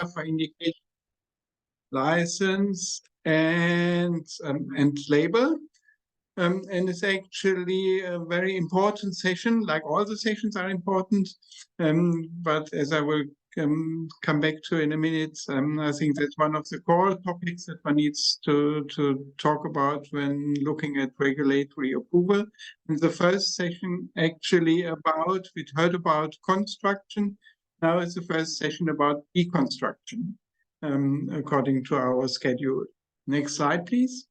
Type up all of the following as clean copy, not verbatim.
for indication, license, and label. And it's actually a very important session, like all the sessions are important. But as I will come back to in a minute, I think that's one of the core topics that one needs to talk about when looking at regulatory approval. And the first session actually we heard about construction. Now it's the first session about deconstruction, according to our schedule. Next slide, please.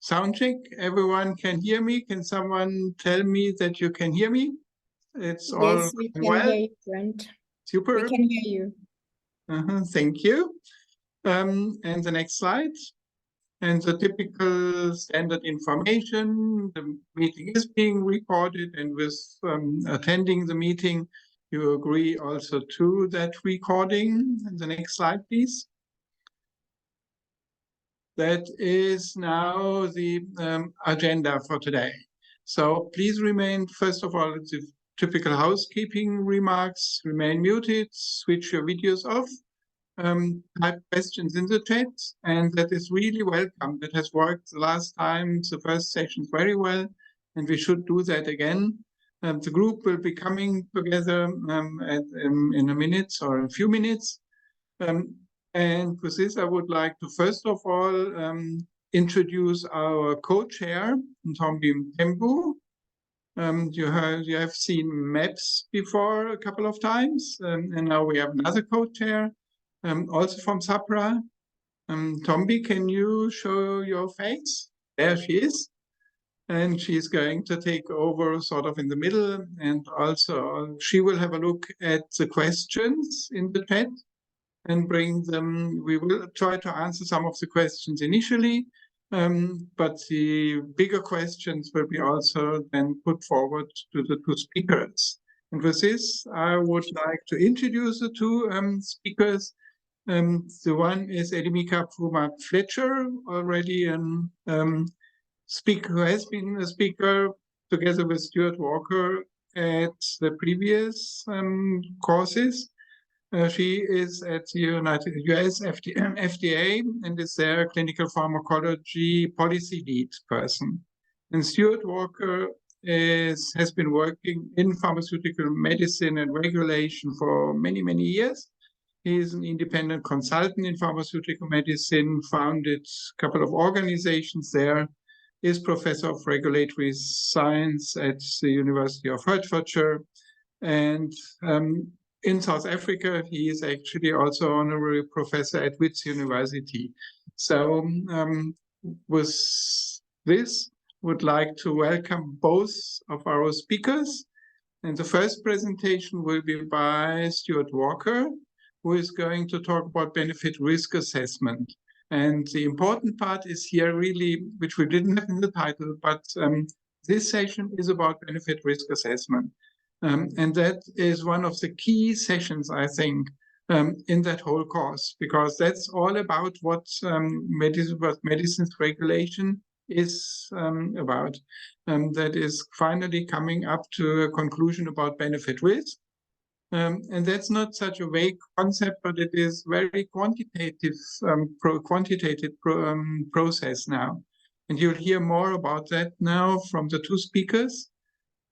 Sound check. Everyone can hear me. Can someone tell me that you can hear me? It's all yes, we can well. hear you, Brent. Super. We can hear you. Thank you. And the next slide. And the typical standard information. The meeting is being recorded, and with attending the meeting, you agree also to that recording. And the next slide, please. That is now the agenda for today. So please remain, first of all, the typical housekeeping remarks, remain muted, switch your videos off, type questions in the chat, and that is really welcome. That has worked the last time, the first sessions very well, and we should do that again. The group will be coming together in a minute or a few minutes. And with this, I would like to first of all introduce our co-chair, Ntombi Mthembu. You have seen maps before a couple of times, and now we have another co-chair, also from SAPRA. Ntombi, can you show your face? There she is. And she's going to take over sort of in the middle, and also she will have a look at the questions in the chat and bring them. We will try to answer some of the questions initially, but the bigger questions will be also then put forward to the two speakers. And with this, I would like to introduce the two speakers. The one is Edimika Pfuma-Fletcher, already a speaker who has been a speaker together with Stuart Walker at the previous courses. She is at the US FDA and is their clinical pharmacology policy lead person. And Stuart Walker has been working in pharmaceutical medicine and regulation for many, many years. He is an independent consultant in pharmaceutical medicine, founded a couple of organizations there, is professor of regulatory science at the University of Hertfordshire, and in South Africa, he is actually also honorary professor at Wits University. So with this, would like to welcome both of our speakers. And the first presentation will be by Stuart Walker, who is going to talk about benefit risk assessment. And the important part is here really, which we didn't have in the title, but this session is about benefit risk assessment. And that is one of the key sessions, I think, in that whole course, because that's all about what medicines regulation is about. That is finally coming up to a conclusion about benefit risk. And that's not such a vague concept, but it is very quantitative process now. And you'll hear more about that now from the two speakers.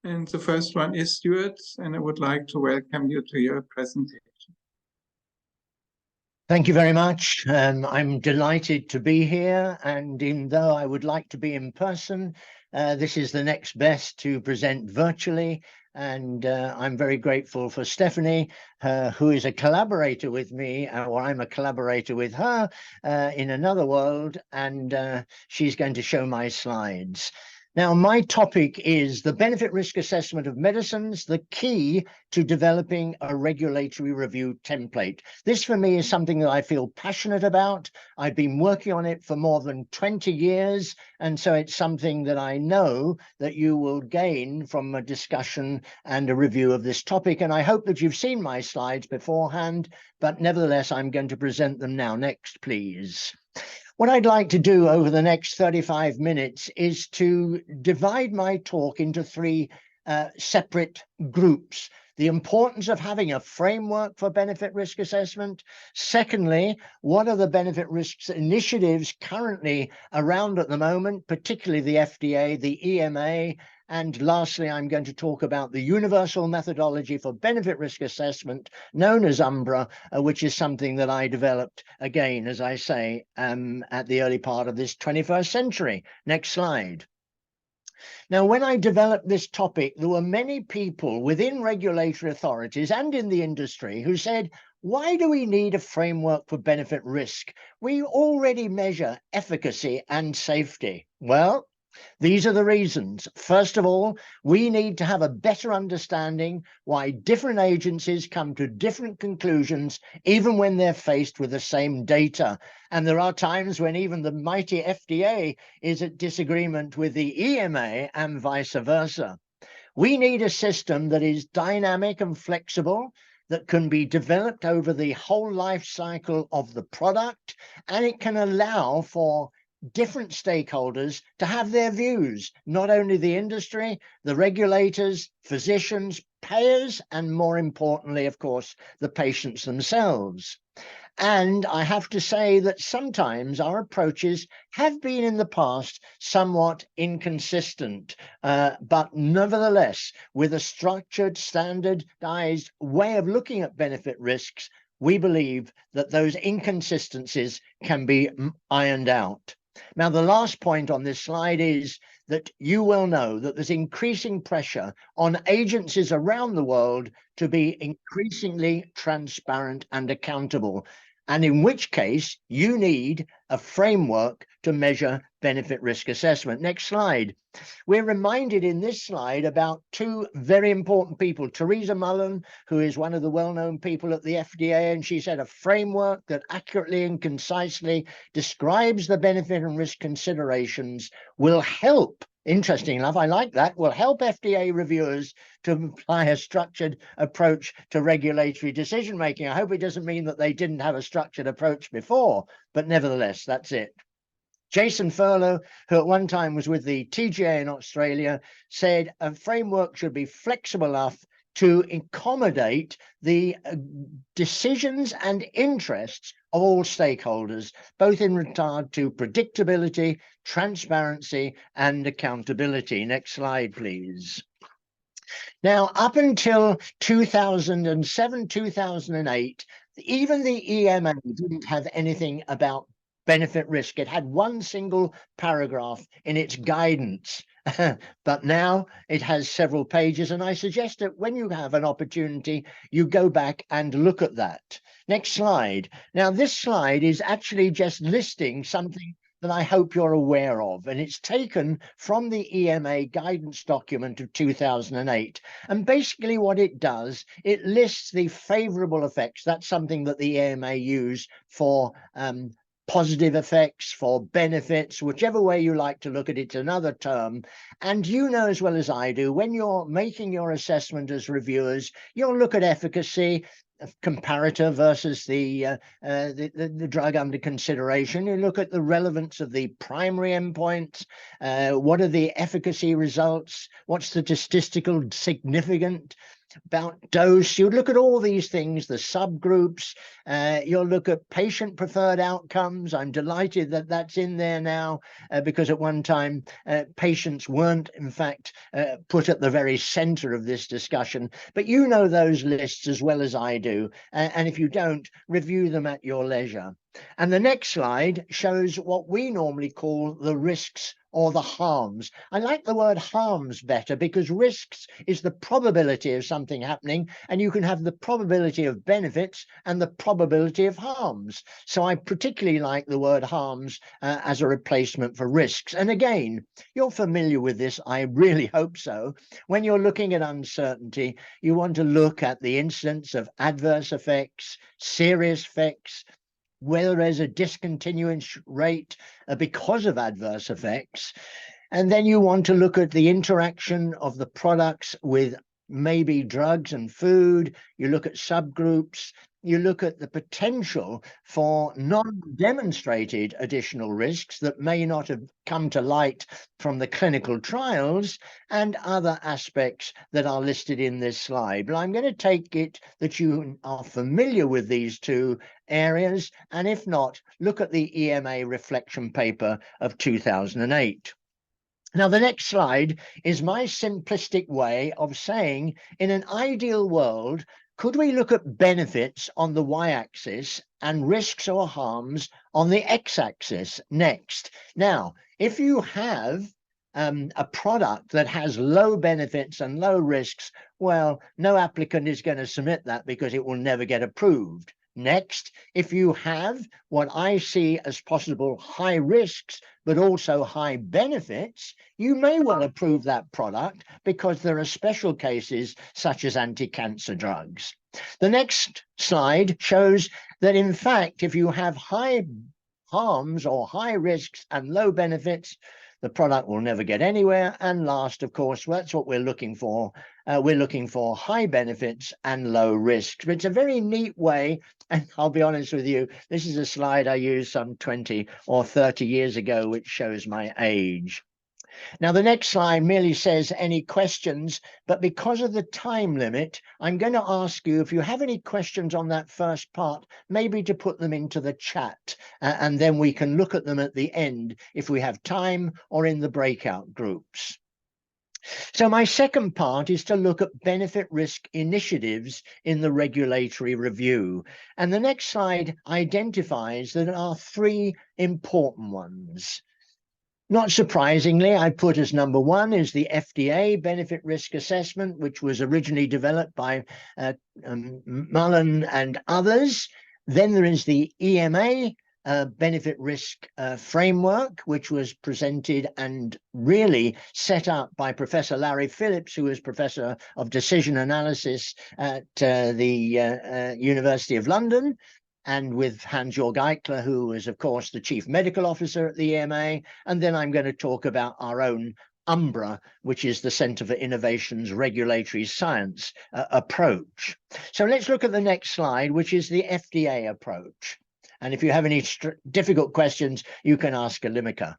And the first one is Stuart, and I would like to welcome you to your presentation. Thank you very much. I'm delighted to be here, and even though I would like to be in person, this is the next best to present virtually. And I'm very grateful for Stephanie, who is a collaborator with me, or I'm a collaborator with her in another world, and she's going to show my slides. Now, my topic is the benefit risk assessment of medicines, the key to developing a regulatory review template. This for me is something that I feel passionate about. I've been working on it for more than 20 years. And so it's something that I know that you will gain from a discussion and a review of this topic. And I hope that you've seen my slides beforehand, but nevertheless, I'm going to present them now. Next, please. What I'd like to do over the next 35 minutes is to divide my talk into three separate groups. the importance of having a framework for benefit risk assessment. Secondly, what are the benefit risks initiatives currently around at the moment, particularly the FDA, the EMA. And lastly, I'm going to talk about the universal methodology for benefit risk assessment, known as UMBRA, which is something that I developed, again, as I say, at the early part of this 21st century. Next slide. Now, when I developed this topic, there were many people within regulatory authorities and in the industry who said, why do we need a framework for benefit risk? We already measure efficacy and safety. Well, these are the reasons. First of all, we need to have a better understanding why different agencies come to different conclusions, even when they're faced with the same data. And there are times when even the mighty FDA is at disagreement with the EMA and vice versa. We need a system that is dynamic and flexible, that can be developed over the whole life cycle of the product, and it can allow for different stakeholders to have their views, not only the industry, the regulators, physicians, payers, and more importantly, of course, the patients themselves. And I have to say that sometimes our approaches have been in the past somewhat inconsistent, but nevertheless, with a structured, standardized way of looking at benefit risks, we believe that those inconsistencies can be ironed out. Now, the last point on this slide is that you will know that there's increasing pressure on agencies around the world to be increasingly transparent and accountable, and in which case you need a framework to measure benefit risk assessment. Next slide. We're reminded in this slide about two very important people, Teresa Mullen, who is one of the well-known people at the FDA, and she said a framework that accurately and concisely describes the benefit and risk considerations will help. Interesting enough, I like that, will help FDA reviewers to apply a structured approach to regulatory decision-making. I hope it doesn't mean that they didn't have a structured approach before, but nevertheless, that's it. Jason Furlow, who at one time was with the TGA in Australia, said a framework should be flexible enough to accommodate the decisions and interests of all stakeholders, both in regard to predictability, transparency, and accountability. Next slide, please. Now, up until 2007, 2008, even the EMA didn't have anything about benefit risk. It had one single paragraph in its guidance, but now it has several pages. And I suggest that when you have an opportunity, you go back and look at that. Next slide. Now, this slide is actually just listing something that I hope you're aware of, and it's taken from the EMA guidance document of 2008. And basically what it does, it lists the favorable effects. That's something that the EMA use for positive effects, for benefits, whichever way you like to look at it, another term. And you know as well as I do, when you're making your assessment as reviewers, you'll look at efficacy, comparator versus the drug under consideration. You look at the relevance of the primary endpoints. What are the efficacy results? What's the statistical significance? About dose, you look at all these things, the subgroups, you'll look at patient preferred outcomes. I'm delighted that that's in there now, because at one time patients weren't in fact put at the very center of this discussion, but you know those lists as well as I do, and if you don't, review them at your leisure. And the next slide shows what we normally call the risks or the harms. I like the word harms better because risks is the probability of something happening, and you can have the probability of benefits and the probability of harms. So I particularly like the word harms as a replacement for risks. And again, you're familiar with this, I really hope so. When you're looking at uncertainty, you want to look at the incidence of adverse effects, serious effects, whether there's a discontinuance rate because of adverse effects. And then you want to look at the interaction of the products with maybe drugs and food. You look at subgroups, you look at the potential for non-demonstrated additional risks that may not have come to light from the clinical trials and other aspects that are listed in this slide. But I'm going to take it that you are familiar with these two areas, and if not, look at the EMA reflection paper of 2008. Now, the next slide is my simplistic way of saying, in an ideal world, could we look at benefits on the y-axis and risks or harms on the x-axis next? Now, if you have a product that has low benefits and low risks, well, no applicant is going to submit that because it will never get approved. Next, if you have what I see as possible high risks, but also high benefits, you may well approve that product because there are special cases such as anti-cancer drugs. The next slide shows that, in fact, if you have high harms or high risks and low benefits, the product will never get anywhere. And last, of course, that's what we're looking for. We're looking for high benefits and low risks. But it's a very neat way. And I'll be honest with you, this is a slide I used some 20 or 30 years ago, which shows my age. Now, the next slide merely says any questions, but because of the time limit, I'm going to ask you if you have any questions on that first part, maybe to put them into the chat, and then we can look at them at the end if we have time or in the breakout groups. So my second part is to look at benefit risk initiatives in the regulatory review. And the next slide identifies that there are three important ones. Not surprisingly, I put as number one is the FDA benefit risk assessment, which was originally developed by Mullen and others. Then there is the EMA benefit risk framework, which was presented and really set up by Professor Larry Phillips, who is Professor of Decision Analysis at the University of London, and with Hans-Jörg Eichler, who is, of course, the Chief Medical Officer at the EMA. And then I'm going to talk about our own UMBRA, which is the Centre for Innovation's Regulatory Science approach. So let's look at the next slide, which is the FDA approach. And if you have any difficult questions, you can ask Alimika.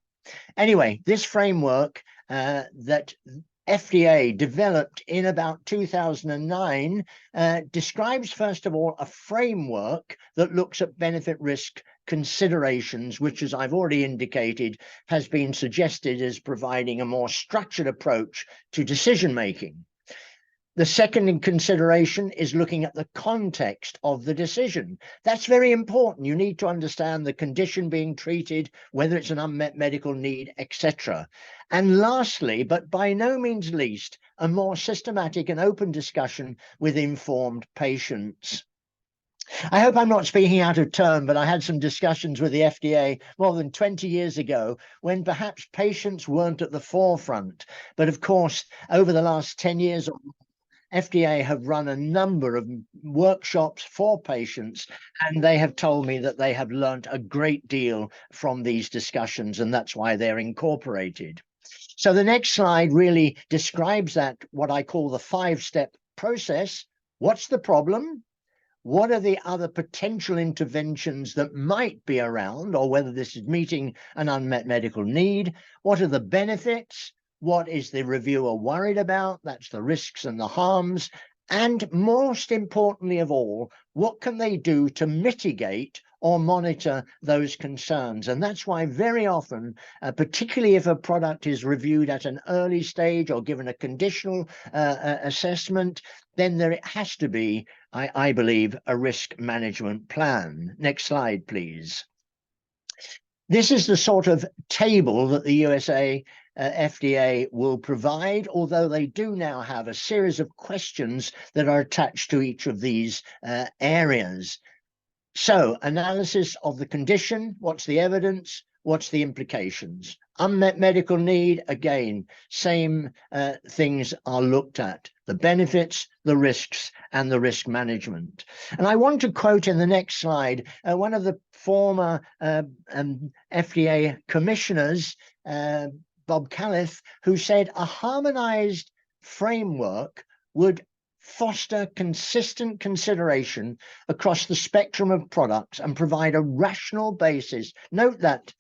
Anyway, this framework that FDA developed in about 2009 describes, first of all, a framework that looks at benefit risk considerations, which, as I've already indicated, has been suggested as providing a more structured approach to decision making. The second consideration is looking at the context of the decision. That's very important. You need to understand the condition being treated, whether it's an unmet medical need, etc. And lastly, but by no means least, a more systematic and open discussion with informed patients. I hope I'm not speaking out of turn, but I had some discussions with the FDA more than 20 years ago when perhaps patients weren't at the forefront. But of course, over the last 10 years, FDA have run a number of workshops for patients, and they have told me that they have learned a great deal from these discussions, and that's why they're incorporated. So the next slide really describes that, what I call the 5-step process. What's the problem? What are the other potential interventions that might be around, or whether this is meeting an unmet medical need? What are the benefits? What is the reviewer worried about? That's the risks and the harms. And most importantly of all, what can they do to mitigate or monitor those concerns? And that's why very often, particularly if a product is reviewed at an early stage or given a conditional assessment, then there has to be, I believe, a risk management plan. Next slide, please. This is the sort of table that the USA FDA will provide, although they do now have a series of questions that are attached to each of these areas. So, analysis of the condition, what's the evidence, what's the implications? Unmet medical need, again, same things are looked at. The benefits, the risks, and the risk management. And I want to quote in the next slide one of the former FDA commissioners, Bob Califf, who said a harmonized framework would foster consistent consideration across the spectrum of products and provide a rational basis. Note that,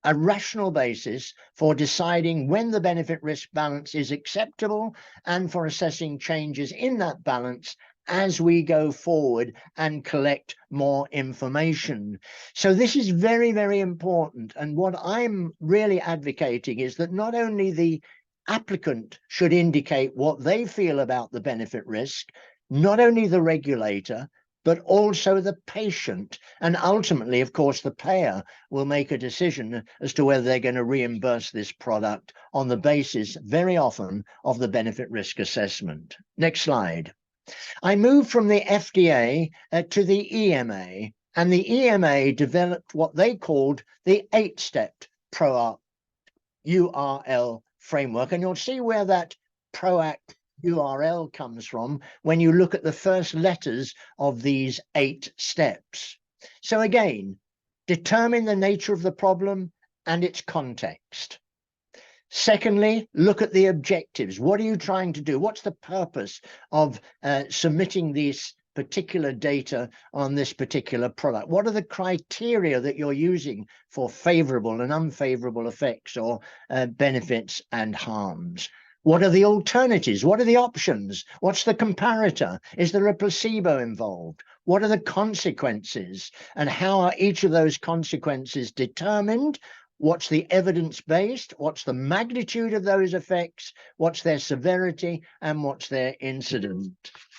a rational basis for deciding when the benefit risk balance is acceptable and for assessing changes in that balance as we go forward and collect more information. So this is very, very important. And what I'm really advocating is that not only the applicant should indicate what they feel about the benefit risk, not only the regulator, but also the patient. And ultimately, of course, the payer will make a decision as to whether they're going to reimburse this product on the basis, very often, of the benefit risk assessment. Next slide. I moved from the FDA to the EMA, and the EMA developed what they called the 8-step PROACT URL framework. And you'll see where that PROACT URL comes from when you look at the first letters of these 8 steps. So again, determine the nature of the problem and its context. Secondly, look at the objectives. What are you trying to do? What's the purpose of submitting these particular data on this particular product? What are the criteria that you're using for favorable and unfavorable effects or benefits and harms? What are the alternatives? What are the options? What's the comparator? Is there a placebo involved? What are the consequences? And how are each of those consequences determined? What's the evidence-based? What's the magnitude of those effects? What's their severity? And what's their incidence?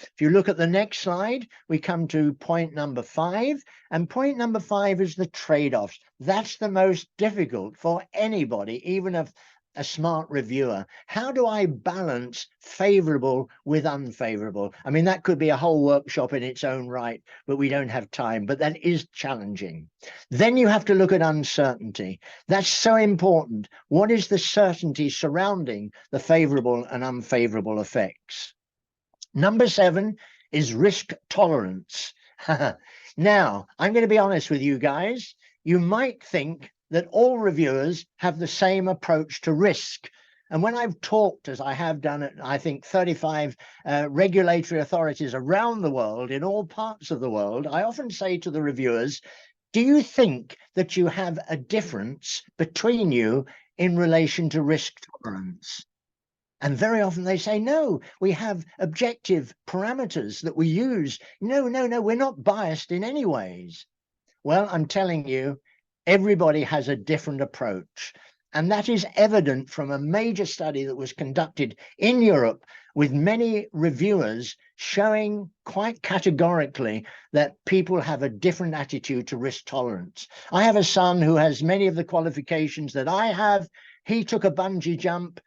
If you look at the next slide, we come to point number 5. And point number 5 is the trade-offs. That's the most difficult for anybody, even a smart reviewer. How do I balance favorable with unfavorable? I mean, that could be a whole workshop in its own right, but we don't have time. But that is challenging. Then you have to look at uncertainty. That's so important. What is the certainty surrounding the favorable and unfavorable effects? Number 7 is risk tolerance. Now, I'm going to be honest with you guys. You might think that all reviewers have the same approach to risk. And when I've talked, as I have done at, I think, 35 regulatory authorities around the world, in all parts of the world, I often say to the reviewers, do you think that you have a difference between you in relation to risk tolerance? And very often they say, no, we have objective parameters that we use. No, we're not biased in any ways. Well, I'm telling you, everybody has a different approach. And that is evident from a major study that was conducted in Europe with many reviewers showing quite categorically that people have a different attitude to risk tolerance. I have a son who has many of the qualifications that I have. He took a bungee jump.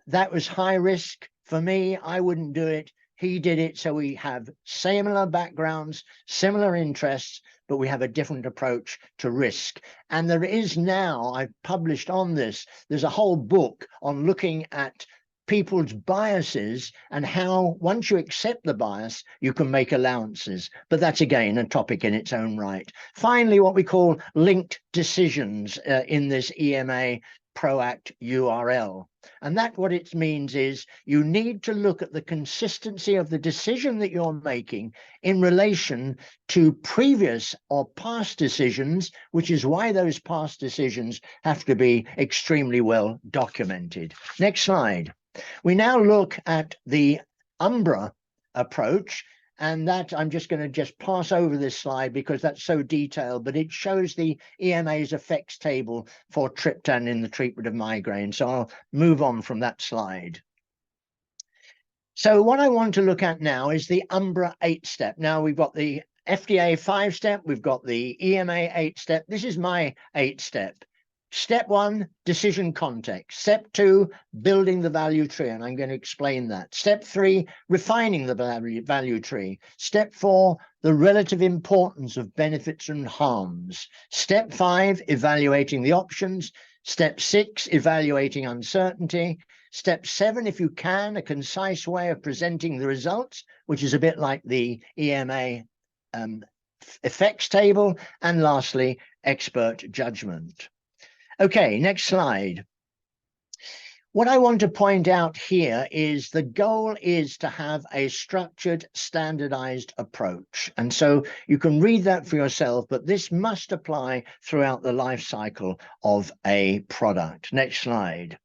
That was high risk for me. I wouldn't do it. He did it. So we have similar backgrounds, similar interests, but we have a different approach to risk. And there is now, I've published on this, there's a whole book on looking at people's biases and how, once you accept the bias, you can make allowances. But that's, again, a topic in its own right. Finally, what we call linked decisions in this EMA PROACT URL. And that what it means is you need to look at the consistency of the decision that you're making in relation to previous or past decisions, which is why those past decisions have to be extremely well documented. Next slide. We now look at the UMBRA approach. And that I'm just going to pass over this slide because that's so detailed, but it shows the EMA's effects table for triptan in the treatment of migraine. So I'll move on from that slide. So what I want to look at now is the UMBRA 8-step. Now we've got the FDA 5-step, we've got the EMA 8-step. This is my 8-step. Step 1, decision context. Step 2, building the value tree, and I'm going to explain that. Step 3, refining the value tree. Step 4, the relative importance of benefits and harms. Step 5, evaluating the options. Step 6, evaluating uncertainty. Step 7, if you can, a concise way of presenting the results, which is a bit like the EMA effects table. And lastly, expert judgment. Okay, next slide. What I want to point out here is the goal is to have a structured, standardized approach. And so you can read that for yourself, but this must apply throughout the life cycle of a product. Next slide.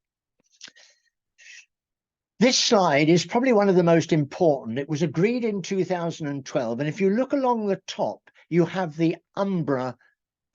This slide is probably one of the most important. It was agreed in 2012. And if you look along the top, you have the UMBRA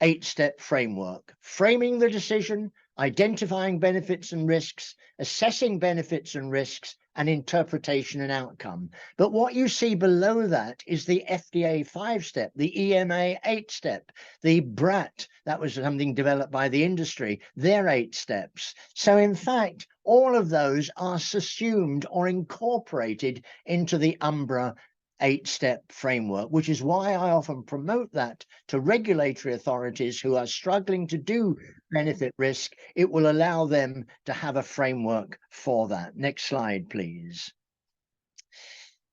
8-step framework: framing the decision, identifying benefits and risks, assessing benefits and risks, and interpretation and outcome. But what you see below that is the FDA 5-step, the EMA 8-step, the BRAT, that was something developed by the industry, their 8 steps. So in fact, all of those are subsumed or incorporated into the UMBRA 8-step framework, which is why I often promote that to regulatory authorities who are struggling to do benefit risk. It will allow them to have a framework for that. Next slide, please.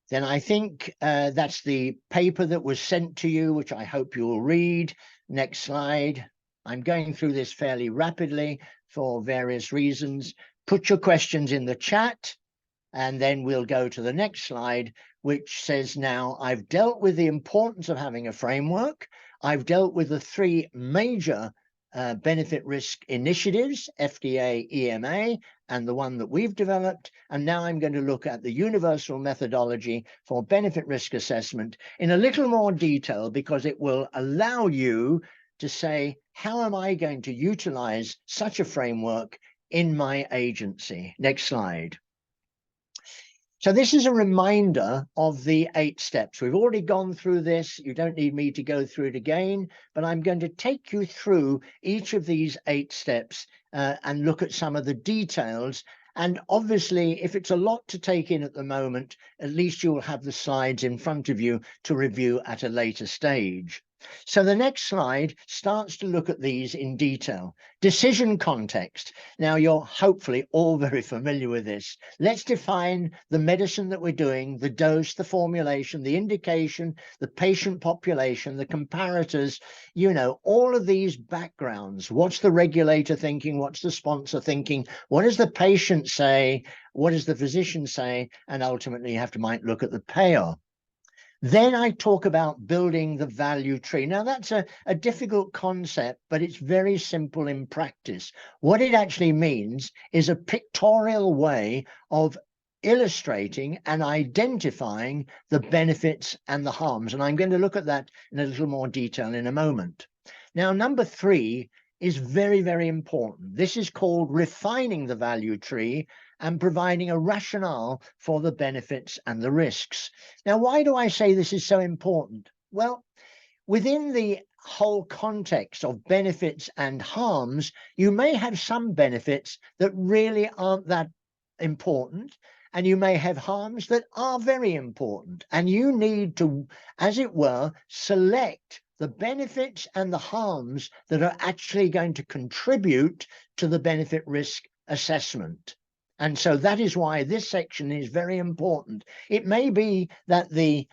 Then I think that's the paper that was sent to you, which I hope you will read. Next slide. I'm going through this fairly rapidly for various reasons. Put your questions in the chat, and then we'll go to the next slide, which says, now I've dealt with the importance of having a framework. I've dealt with the 3 major benefit risk initiatives, FDA, EMA, and the one that we've developed. And now I'm going to look at the universal methodology for benefit risk assessment in a little more detail, because it will allow you to say, how am I going to utilize such a framework in my agency? Next slide. So this is a reminder of the 8 steps. We've already gone through this. You don't need me to go through it again, but I'm going to take you through each of these 8 steps and look at some of the details. And obviously, if it's a lot to take in at the moment, at least you'll have the slides in front of you to review at a later stage. So the next slide starts to look at these in detail. Decision context. Now, you're hopefully all very familiar with this. Let's define the medicine that we're doing, the dose, the formulation, the indication, the patient population, the comparators, you know, all of these backgrounds. What's the regulator thinking? What's the sponsor thinking? What does the patient say? What does the physician say? And ultimately, you have to might look at the payer. Then I talk about building the value tree. Now, that's a difficult concept, but it's very simple in practice. What it actually means is a pictorial way of illustrating and identifying the benefits and the harms. And I'm going to look at that in a little more detail in a moment. Now, number 3 is very, very important. This is called refining the value tree and providing a rationale for the benefits and the risks. Now, why do I say this is so important? Well, within the whole context of benefits and harms, you may have some benefits that really aren't that important, and you may have harms that are very important. And you need to, as it were, select the benefits and the harms that are actually going to contribute to the benefit risk assessment. And so that is why this section is very important. It may be that the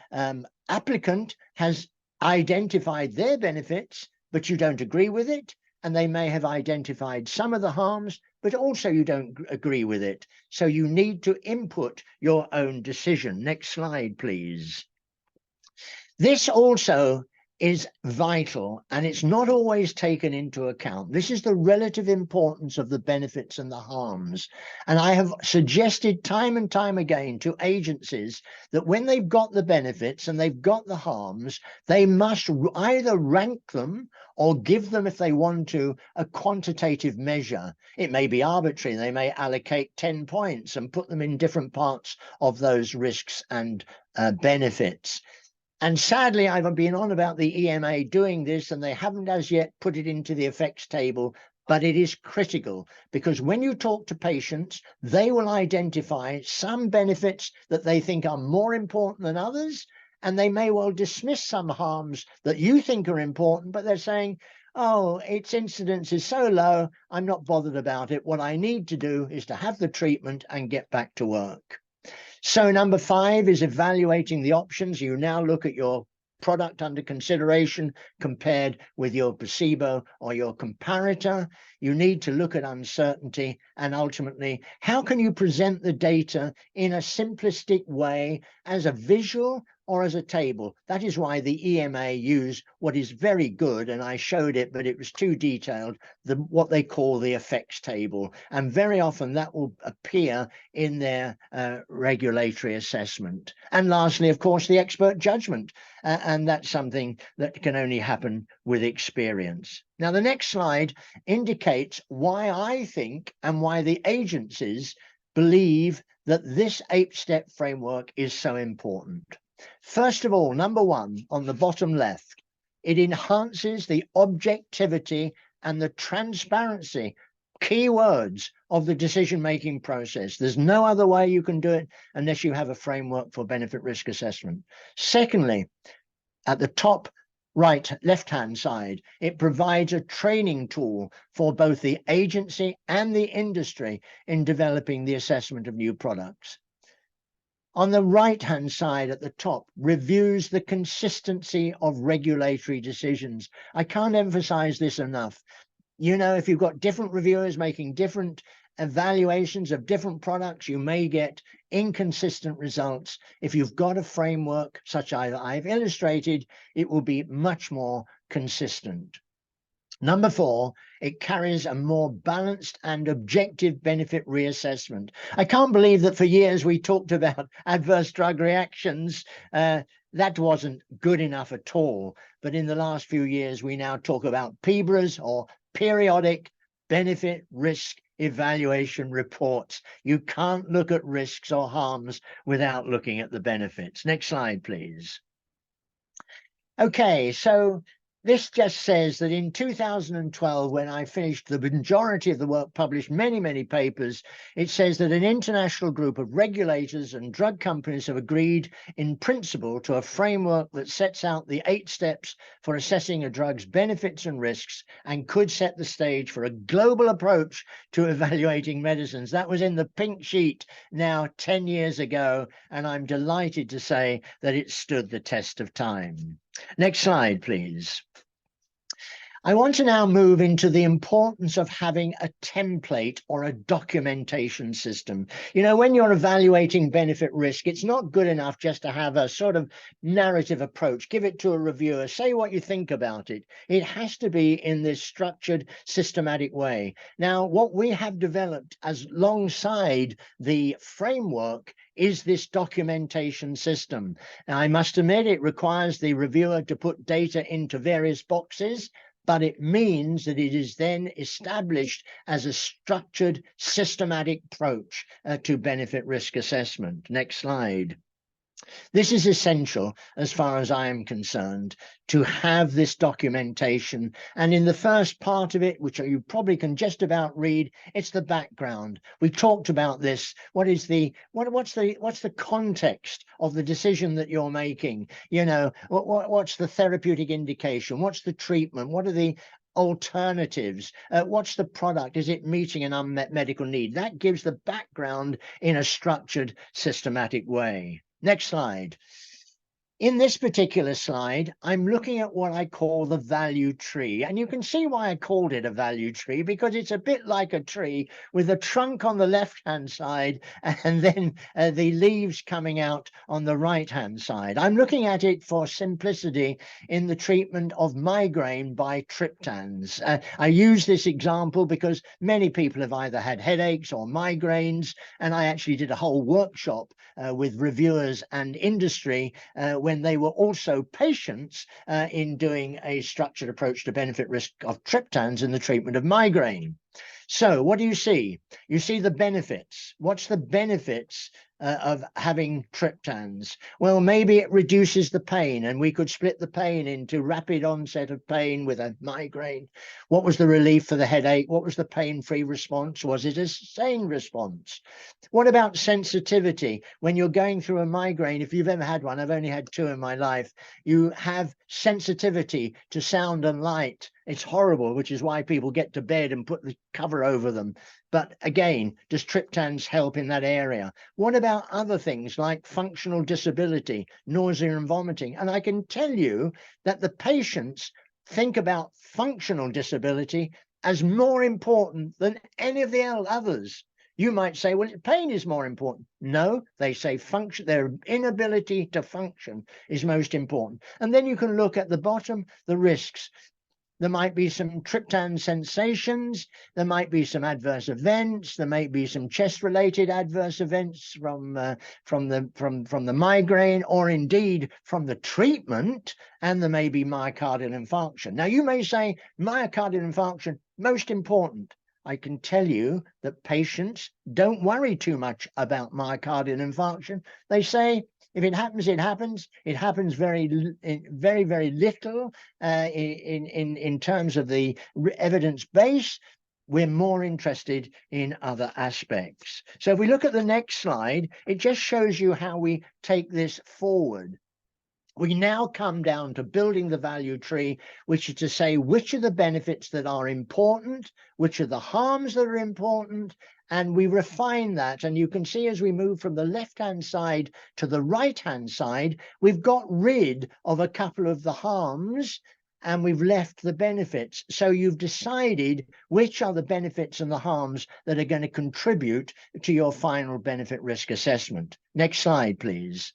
applicant has identified their benefits, but you don't agree with it. And they may have identified some of the harms, but also you don't agree with it. So you need to input your own decision. Next slide, please. This also is vital, and it's not always taken into account. This is the relative importance of the benefits and the harms. And I have suggested time and time again to agencies that when they've got the benefits and they've got the harms, they must either rank them or give them, if they want to, a quantitative measure. It may be arbitrary. They may allocate 10 points and put them in different parts of those risks and benefits. And sadly, I've been on about the EMA doing this, and they haven't as yet put it into the effects table, but it is critical, because when you talk to patients, they will identify some benefits that they think are more important than others, and they may well dismiss some harms that you think are important, but they're saying, oh, its incidence is so low, I'm not bothered about it. What I need to do is to have the treatment and get back to work. So number 5 is evaluating the options. You now look at your product under consideration compared with your placebo or your comparator. You need to look at uncertainty, and ultimately, how can you present the data in a simplistic way as a visual or as a table? That is why the EMA use what is very good, and I showed it, but it was too detailed, what they call the effects table. And very often that will appear in their regulatory assessment. And lastly, of course, the expert judgment. And that's something that can only happen with experience. Now, the next slide indicates why I think and why the agencies believe that this 8-step framework is so important. First of all, number one, on the bottom left, it enhances the objectivity and the transparency, key words, of the decision-making process. There's no other way you can do it unless you have a framework for benefit risk assessment. Secondly, at the top right, left-hand side, it provides a training tool for both the agency and the industry in developing the assessment of new products. On the right-hand side at the top, reviews the consistency of regulatory decisions. I can't emphasize this enough. You know, if you've got different reviewers making different evaluations of different products, you may get inconsistent results. If you've got a framework such as I've illustrated, it will be much more consistent. Number four, it carries a more balanced and objective benefit reassessment. I can't believe that for years we talked about adverse drug reactions. That wasn't good enough at all. But in the last few years, we now talk about PBRAs, or periodic benefit risk evaluation reports. You can't look at risks or harms without looking at the benefits. Next slide, please. Okay, so this just says that in 2012, when I finished the majority of the work, published many papers, it says that an international group of regulators and drug companies have agreed in principle to a framework that sets out the 8 steps for assessing a drug's benefits and risks and could set the stage for a global approach to evaluating medicines. That was in the pink sheet now 10 years ago, and I'm delighted to say that it stood the test of time. Next slide, please. I want to now move into the importance of having a template or a documentation system. You know, when you're evaluating benefit risk, it's not good enough just to have a sort of narrative approach. Give it to a reviewer, say what you think about it. It has to be in this structured, systematic way. Now, what we have developed as alongside the framework is this documentation system. Now, I must admit, it requires the reviewer to put data into various boxes, but it means that it is then established as a structured, systematic approach to benefit risk assessment. Next slide. This is essential, as far as I am concerned, to have this documentation. And in the first part of it, which you probably can just about read, it's the background. We talked about this. What's the context of the decision that you're making? You know, what's the therapeutic indication? What's the treatment? What are the alternatives? What's the product? Is it meeting an unmet medical need? That gives the background in a structured, systematic way. Next slide. In this particular slide, I'm looking at what I call the value tree. And you can see why I called it a value tree, because it's a bit like a tree with a trunk on the left-hand side and then the leaves coming out on the right-hand side. I'm looking at it for simplicity in the treatment of migraine by triptans. I use this example because many people have either had headaches or migraines, and I actually did a whole workshop with reviewers and industry when they were also patients in doing a structured approach to benefit risk of triptans in the treatment of migraine. So what do you see? You see the benefits. What's the benefits of having triptans? Well, maybe it reduces the pain, and we could split the pain into rapid onset of pain with a migraine. What was the relief for the headache? What was the pain-free response? Was it a sustained response? What about sensitivity? When you're going through a migraine, if you've ever had one, I've only had 2 in my life, you have sensitivity to sound and light. It's horrible, which is why people get to bed and put the cover over them. But again, does triptans help in that area? What about other things like functional disability, nausea and vomiting? And I can tell you that the patients think about functional disability as more important than any of the others. You might say, well, pain is more important. No, they say function, their inability to function is most important. And then you can look at the bottom, the risks. There might be some triptan sensations. There might be some adverse events. There might be some chest-related adverse events from the migraine, or indeed from the treatment. And there may be myocardial infarction. Now, you may say myocardial infarction most important. I can tell you that patients don't worry too much about myocardial infarction. They say, if it happens, it happens. It happens very little in terms of the evidence base. We're more interested in other aspects. So if we look at the next slide, it just shows you how we take this forward. We now come down to building the value tree, which is to say which are the benefits that are important, which are the harms that are important, and we refine that. And you can see as we move from the left-hand side to the right-hand side, we've got rid of a couple of the harms and we've left the benefits. So you've decided which are the benefits and the harms that are going to contribute to your final benefit risk assessment. Next slide, please.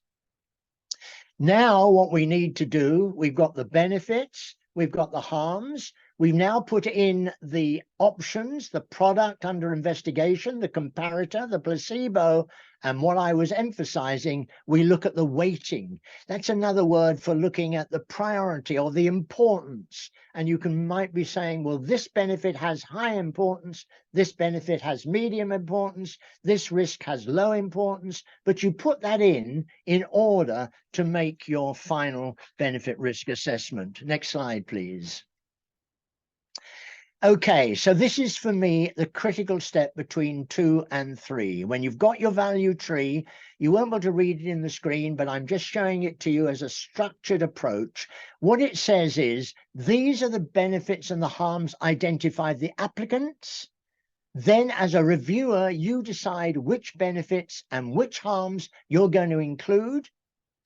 Now, what we need to do, we've got the benefits, we've got the harms, we've now put in the options, the product under investigation, the comparator, the placebo, and what I was emphasizing, we look at the weighting. That's another word for looking at the priority or the importance. And you might be saying, well, this benefit has high importance, this benefit has medium importance, this risk has low importance, but you put that in order to make your final benefit risk assessment. Next slide, please. Okay, so this is for me the critical step between 2 and 3. When you've got your value tree, you won't be able to read it in the screen, but I'm just showing it to you as a structured approach. What it says is, these are the benefits and the harms identified by the applicants. Then as a reviewer, you decide which benefits and which harms you're going to include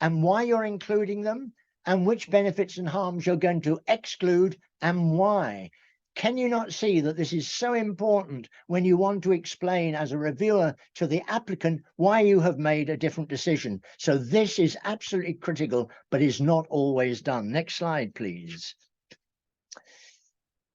and why you're including them, and which benefits and harms you're going to exclude and why. Can you not see that this is so important when you want to explain as a reviewer to the applicant why you have made a different decision? So this is absolutely critical, but is not always done. Next slide, please.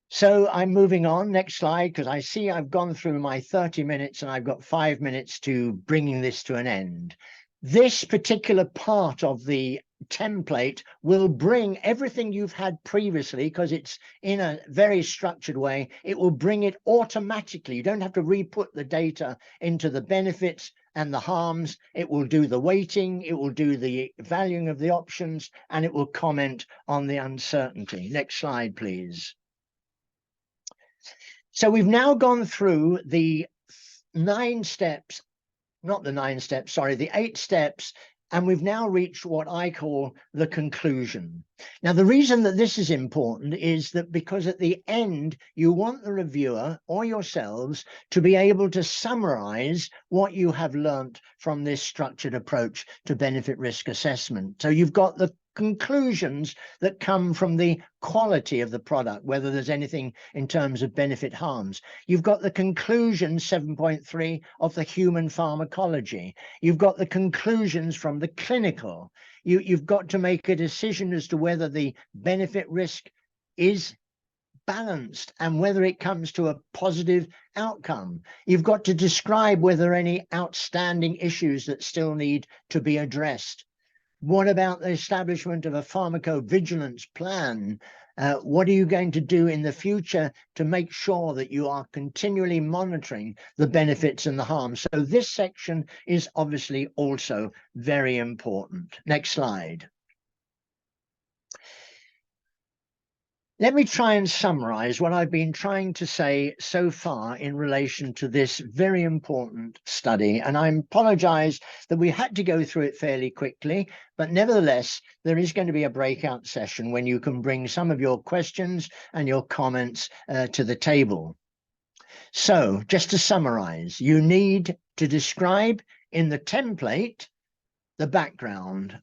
So I'm moving on. Next slide, because I see I've gone through my 30 minutes and I've got 5 minutes to bringing this to an end. This particular part of the template will bring everything you've had previously, because it's in a very structured way. It will bring it automatically. You don't have to re-put the data into the benefits and the harms. It will do the weighting, it will do the valuing of the options, and it will comment on the uncertainty. Next slide, please. So we've now gone through the 9 steps, not the 9 steps, sorry, the 8 steps, and we've now reached what I call the conclusion. Now, the reason that this is important is that because at the end, you want the reviewer or yourselves to be able to summarize what you have learnt from this structured approach to benefit risk assessment. So you've got the conclusions that come from the quality of the product, whether there's anything in terms of benefit harms. You've got the conclusion 7.3 of the human pharmacology. You've got the conclusions from the clinical. You've got to make a decision as to whether the benefit risk is balanced and whether it comes to a positive outcome. You've got to describe whether any outstanding issues that still need to be addressed. What about the establishment of a pharmacovigilance plan? What are you going to do in the future to make sure that you are continually monitoring the benefits and the harms? So this section is obviously also very important. Next slide. Let me try and summarize what I've been trying to say so far in relation to this very important study. And I apologize that we had to go through it fairly quickly, but nevertheless, there is going to be a breakout session when you can bring some of your questions and your comments to the table. So just to summarize, you need to describe in the template the background.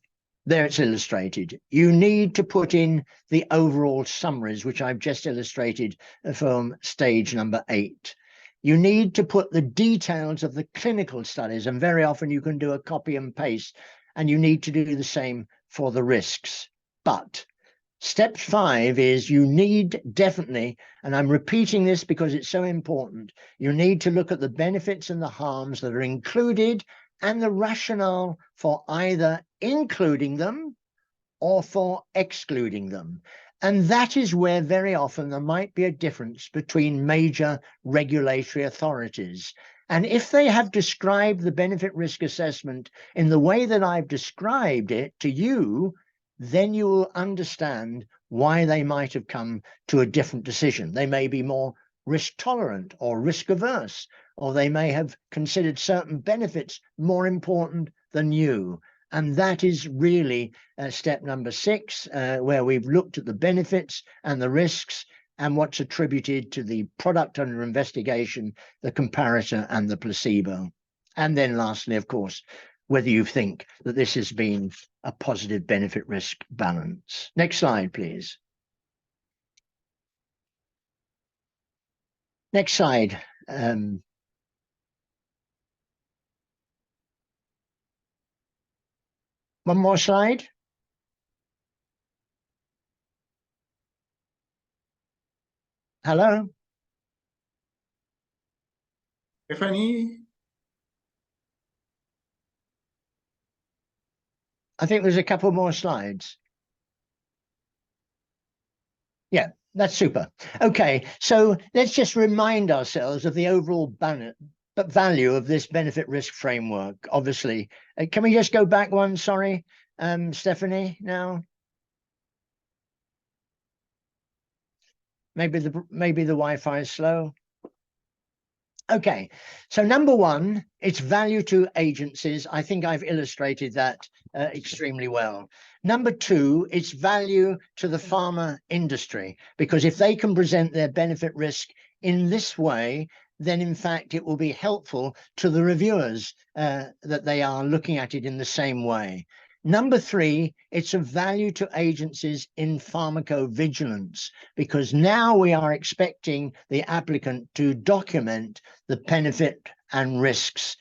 There it's illustrated. You need to put in the overall summaries, which I've just illustrated from stage number 8. You need to put the details of the clinical studies, and very often you can do a copy and paste, and you need to do the same for the risks. But step 5 is you need definitely, and I'm repeating this because it's so important, you need to look at the benefits and the harms that are included and the rationale for either including them or for excluding them. And that is where very often there might be a difference between major regulatory authorities. And if they have described the benefit risk assessment in the way that I've described it to you, then you will understand why they might have come to a different decision. They may be more risk tolerant or risk averse, or they may have considered certain benefits more important than you. And that is really step number 6, where we've looked at the benefits and the risks and what's attributed to the product under investigation, the comparator and the placebo. And then lastly, of course, whether you think that this has been a positive benefit risk balance. Next slide, please. Next slide. One more slide. Hello? Stephanie? I think there's a couple more slides. Yeah, that's super. Okay, so let's just remind ourselves of the overall value of this benefit risk framework, obviously. Can we just go back one, sorry, Stephanie, now? Maybe the Wi-Fi is slow. Okay, so number 1, it's value to agencies. I think I've illustrated that extremely well. Number 2, it's value to the pharma industry, because if they can present their benefit risk in this way, then in fact it will be helpful to the reviewers that they are looking at it in the same way. Number 3, it's of value to agencies in pharmacovigilance, because now we are expecting the applicant to document the benefit and risks,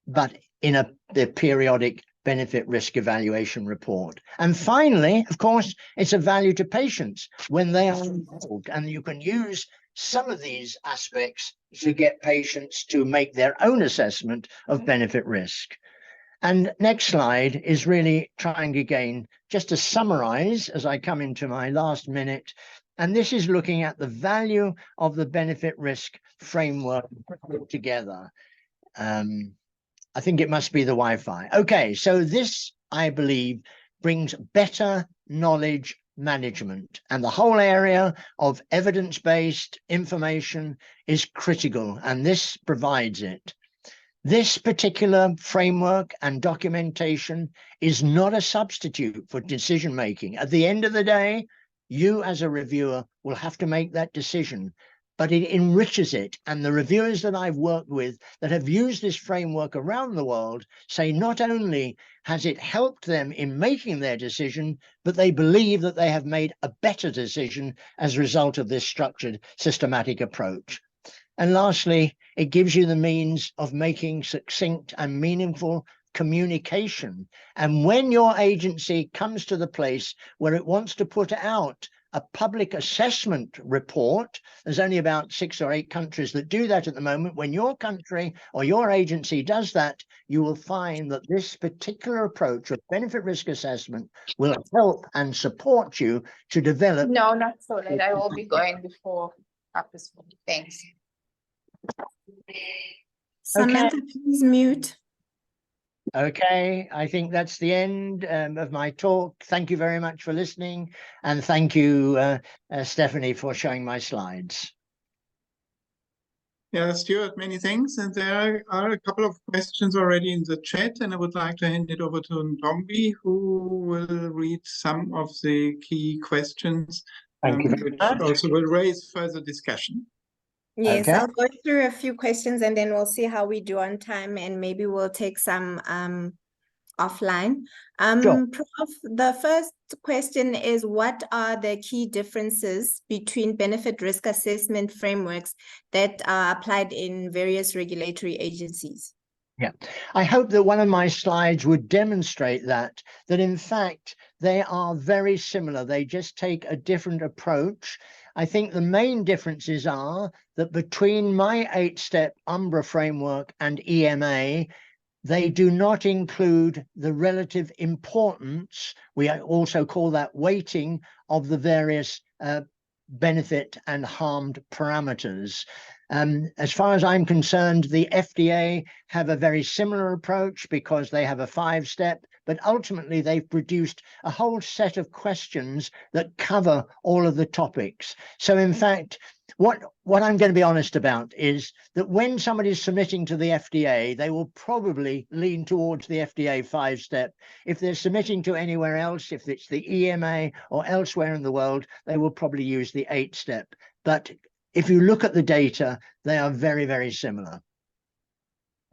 but in the periodic benefit risk evaluation report. And finally, of course, it's a value to patients when they are involved, and you can use some of these aspects to get patients to make their own assessment of benefit risk. And next slide is really trying again just to summarize as I come into my last minute. And this is looking at the value of the benefit risk framework put together. I think it must be the Wi-Fi. Okay, so this, I believe, brings better knowledge management, and the whole area of evidence-based information is critical, and this provides it. This particular framework and documentation is not a substitute for decision making. At the end of the day, you as a reviewer will have to make that decision, but it enriches it. And the reviewers that I've worked with that have used this framework around the world say not only has it helped them in making their decision, but they believe that they have made a better decision as a result of this structured, systematic approach. And lastly, it gives you the means of making succinct and meaningful communication. And when your agency comes to the place where it wants to put out a public assessment report, there's only about 6 or 8 countries that do that at the moment. When your country or your agency does that, you will find that this particular approach of benefit risk assessment will help and support you to develop. No, not so late. I will be going before after school. Thanks. Samantha, please mute. Okay, I think that's the end of my talk. Thank you very much for listening, and thank you, Stephanie, for showing my slides. Yeah, Stuart, many thanks. And there are a couple of questions already in the chat, and I would like to hand it over to Ntombi, who will read some of the key questions, Thank you very which much. also will raise further discussion. Yes, Okay. I'll go through a few questions and then we'll see how we do on time, and maybe we'll take some offline. Sure. Prof, the first question is, what are the key differences between benefit risk assessment frameworks that are applied in various regulatory agencies? Yeah, I hope that one of my slides would demonstrate that in fact, they are very similar. They just take a different approach. I think the main differences are that between my 8-step UMBRA framework and EMA, they do not include the relative importance, we also call that weighting, of the various benefit and harmed parameters. As far as I'm concerned, the FDA have a very similar approach because they have a 5-step, but ultimately they've produced a whole set of questions that cover all of the topics. So in fact, what I'm going to be honest about is that when somebody's submitting to the FDA, they will probably lean towards the FDA 5-step. If they're submitting to anywhere else, if it's the EMA or elsewhere in the world, they will probably use the 8-step. But if you look at the data, they are very, very similar.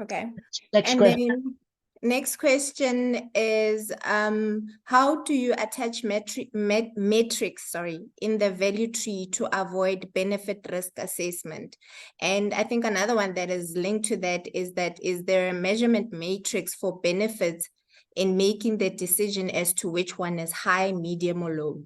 Okay. Next And question. then next question is, how do you attach metrics in the value tree to avoid benefit risk assessment? And I think another one that is linked to that, is there a measurement matrix for benefits in making the decision as to which one is high, medium, or low?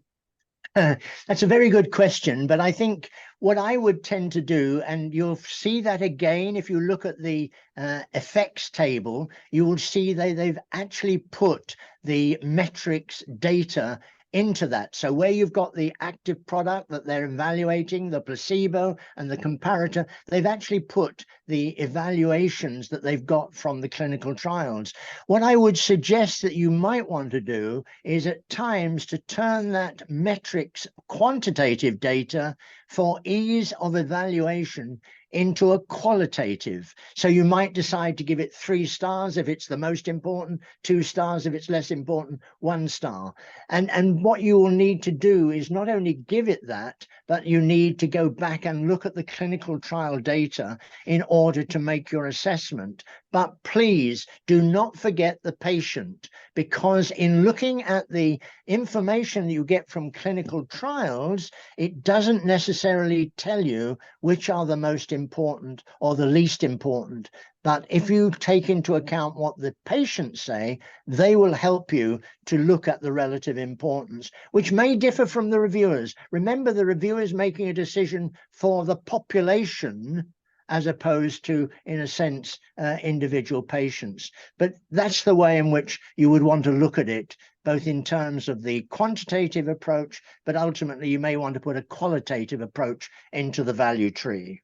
That's a very good question, but I think what I would tend to do, and you'll see that again if you look at the effects table, you will see they've actually put the metrics data into that. So where you've got the active product that they're evaluating, the placebo and the comparator, they've actually put the evaluations that they've got from the clinical trials. What I would suggest that you might want to do is at times to turn that metrics quantitative data for ease of evaluation into a qualitative. So you might decide to give it 3 stars if it's the most important, 2 stars if it's less important, 1 star. And what you will need to do is not only give it that, but you need to go back and look at the clinical trial data in order to make your assessment. But please do not forget the patient, because in looking at the information you get from clinical trials, it doesn't necessarily tell you which are the most important or the least important. But if you take into account what the patients say, they will help you to look at the relative importance, which may differ from the reviewers. Remember, the reviewers making a decision for the population as opposed to, in a sense, individual patients. But that's the way in which you would want to look at it, both in terms of the quantitative approach, but ultimately you may want to put a qualitative approach into the value tree.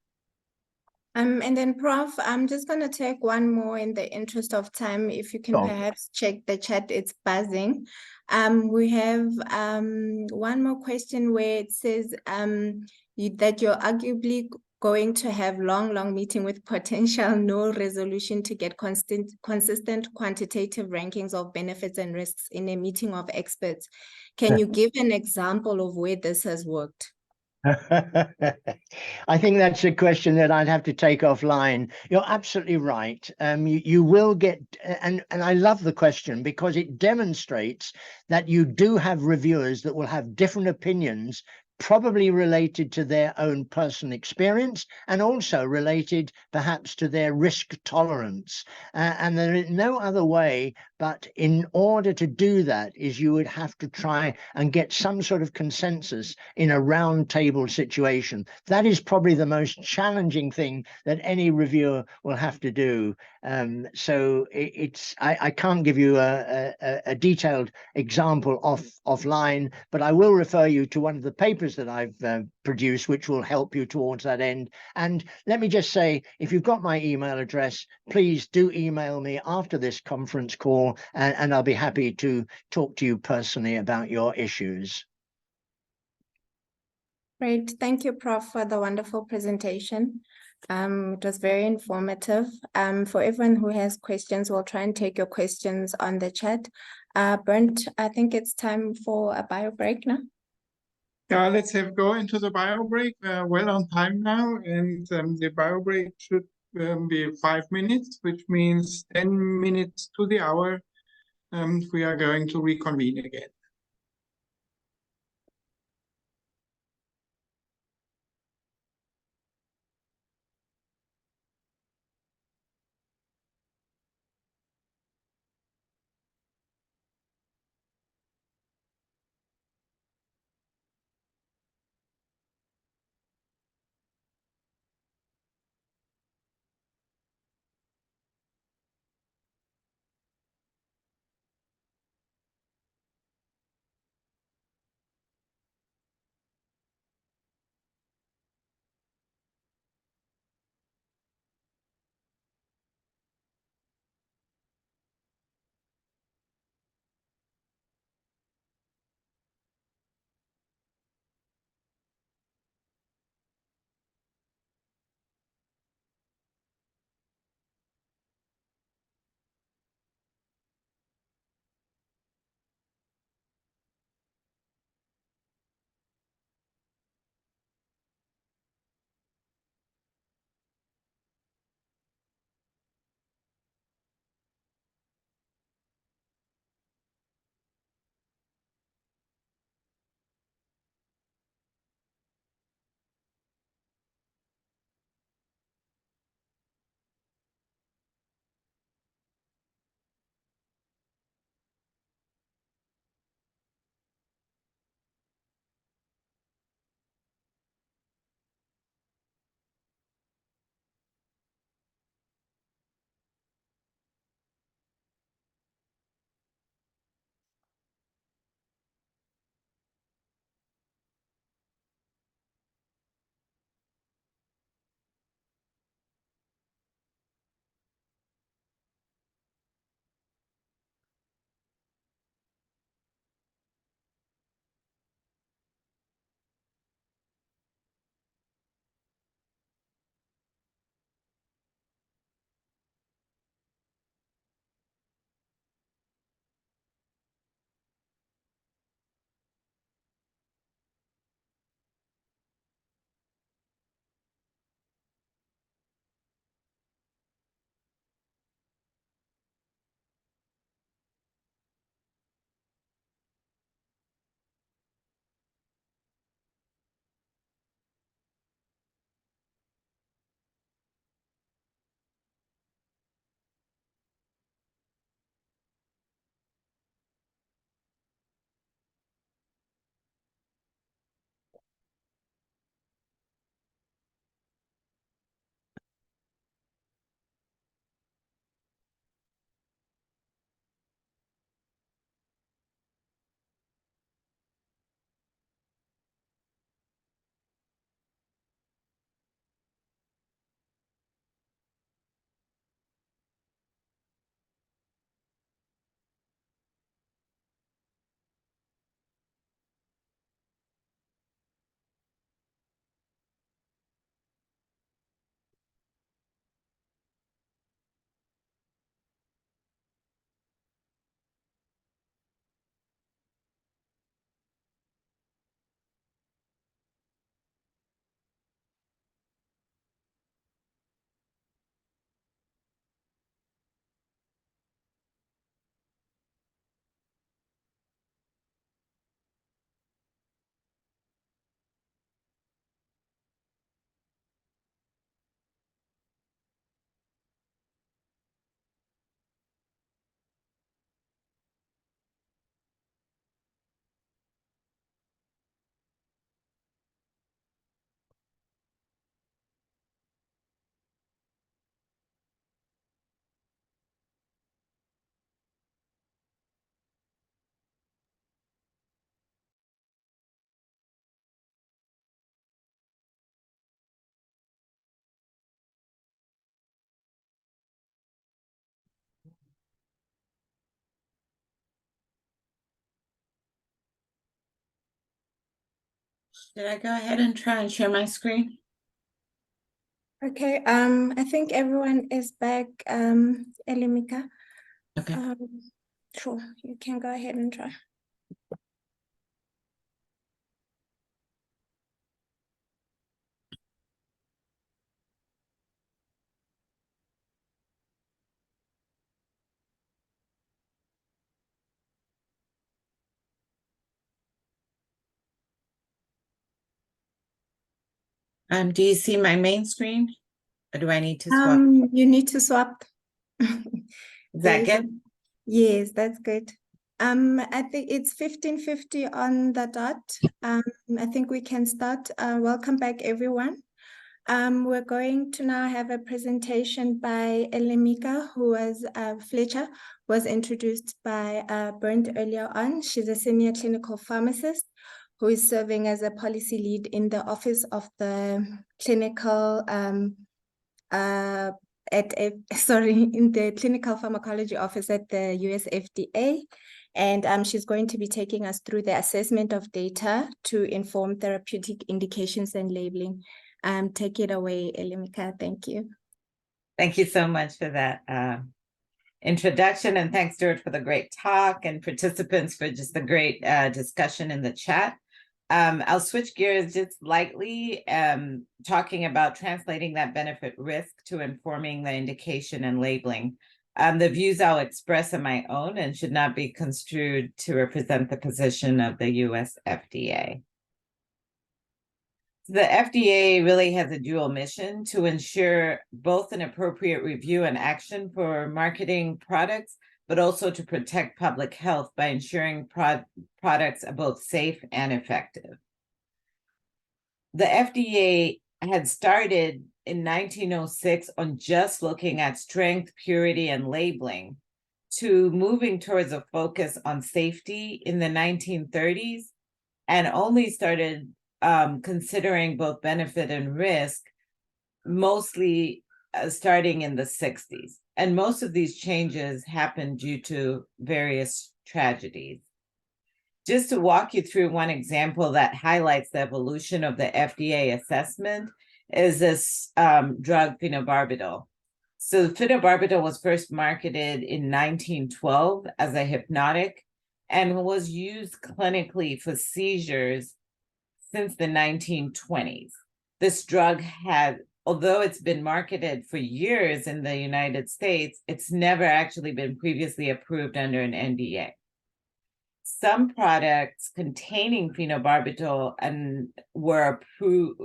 And then, Prof, I'm just going to take one more in the interest of time. If you can perhaps check the chat, it's buzzing. We have one more question where it says that you're arguably going to have long meeting with potential no resolution to get consistent quantitative rankings of benefits and risks in a meeting of experts. Can you give an example of where this has worked? I think that's a question that I'd have to take offline. You're absolutely right. You will get, and I love the question because it demonstrates that you do have reviewers that will have different opinions, probably related to their own personal experience and also related perhaps to their risk tolerance. And there is no other way, but in order to do that is you would have to try and get some sort of consensus in a round table situation. That is probably the most challenging thing that any reviewer will have to do. So I can't give you a detailed example offline, but I will refer you to one of the papers that I've produced, which will help you towards that end. And let me just say, if you've got my email address, please do email me after this conference call, and I'll be happy to talk to you personally about your issues. Great. Thank you, Prof, for the wonderful presentation. It was very informative. For everyone who has questions, we'll try and take your questions on the chat. Bernd, I think it's time for a bio break now. Yeah, let's go into the bio break. Well on time now, and the bio break should be 5 minutes, which means 10 minutes to the hour. We are going to reconvene again. Did I go ahead and try and share my screen? Okay, I think everyone is back, Elimika. Okay. Sure, you can go ahead and try. Do you see my main screen? Or do I need to swap? You need to swap. Is that good? Yes, that's good. I think it's 15:50 on the dot. I think we can start. Welcome back, everyone. We're going to now have a presentation by Elimika, who was Fletcher, was introduced by Bernd earlier on. She's a senior clinical pharmacist who is serving as a policy lead in the office of the clinical in the clinical pharmacology office at the US FDA. And she's going to be taking us through the assessment of data to inform therapeutic indications and labeling. Take it away, Elimika. Thank you. Thank you so much for that introduction. And thanks, Stuart, for the great talk, and participants for just the great discussion in the chat. I'll switch gears just slightly, talking about translating that benefit risk to informing the indication and labeling. The views I'll express are my own and should not be construed to represent the position of the US FDA. The FDA really has a dual mission to ensure both an appropriate review and action for marketing products, but also to protect public health by ensuring products are both safe and effective. The FDA had started in 1906 on just looking at strength, purity, and labeling, to moving towards a focus on safety in the 1930s, and only started considering both benefit and risk mostly starting in the 60s. And most of these changes happened due to various tragedies. Just to walk you through one example that highlights the evolution of the FDA assessment is this drug phenobarbital. So phenobarbital was first marketed in 1912 as a hypnotic and was used clinically for seizures since the 1920s. This drug had, although it's been marketed for years in the United States, it's never actually been previously approved under an NDA. Some products containing phenobarbital and were approved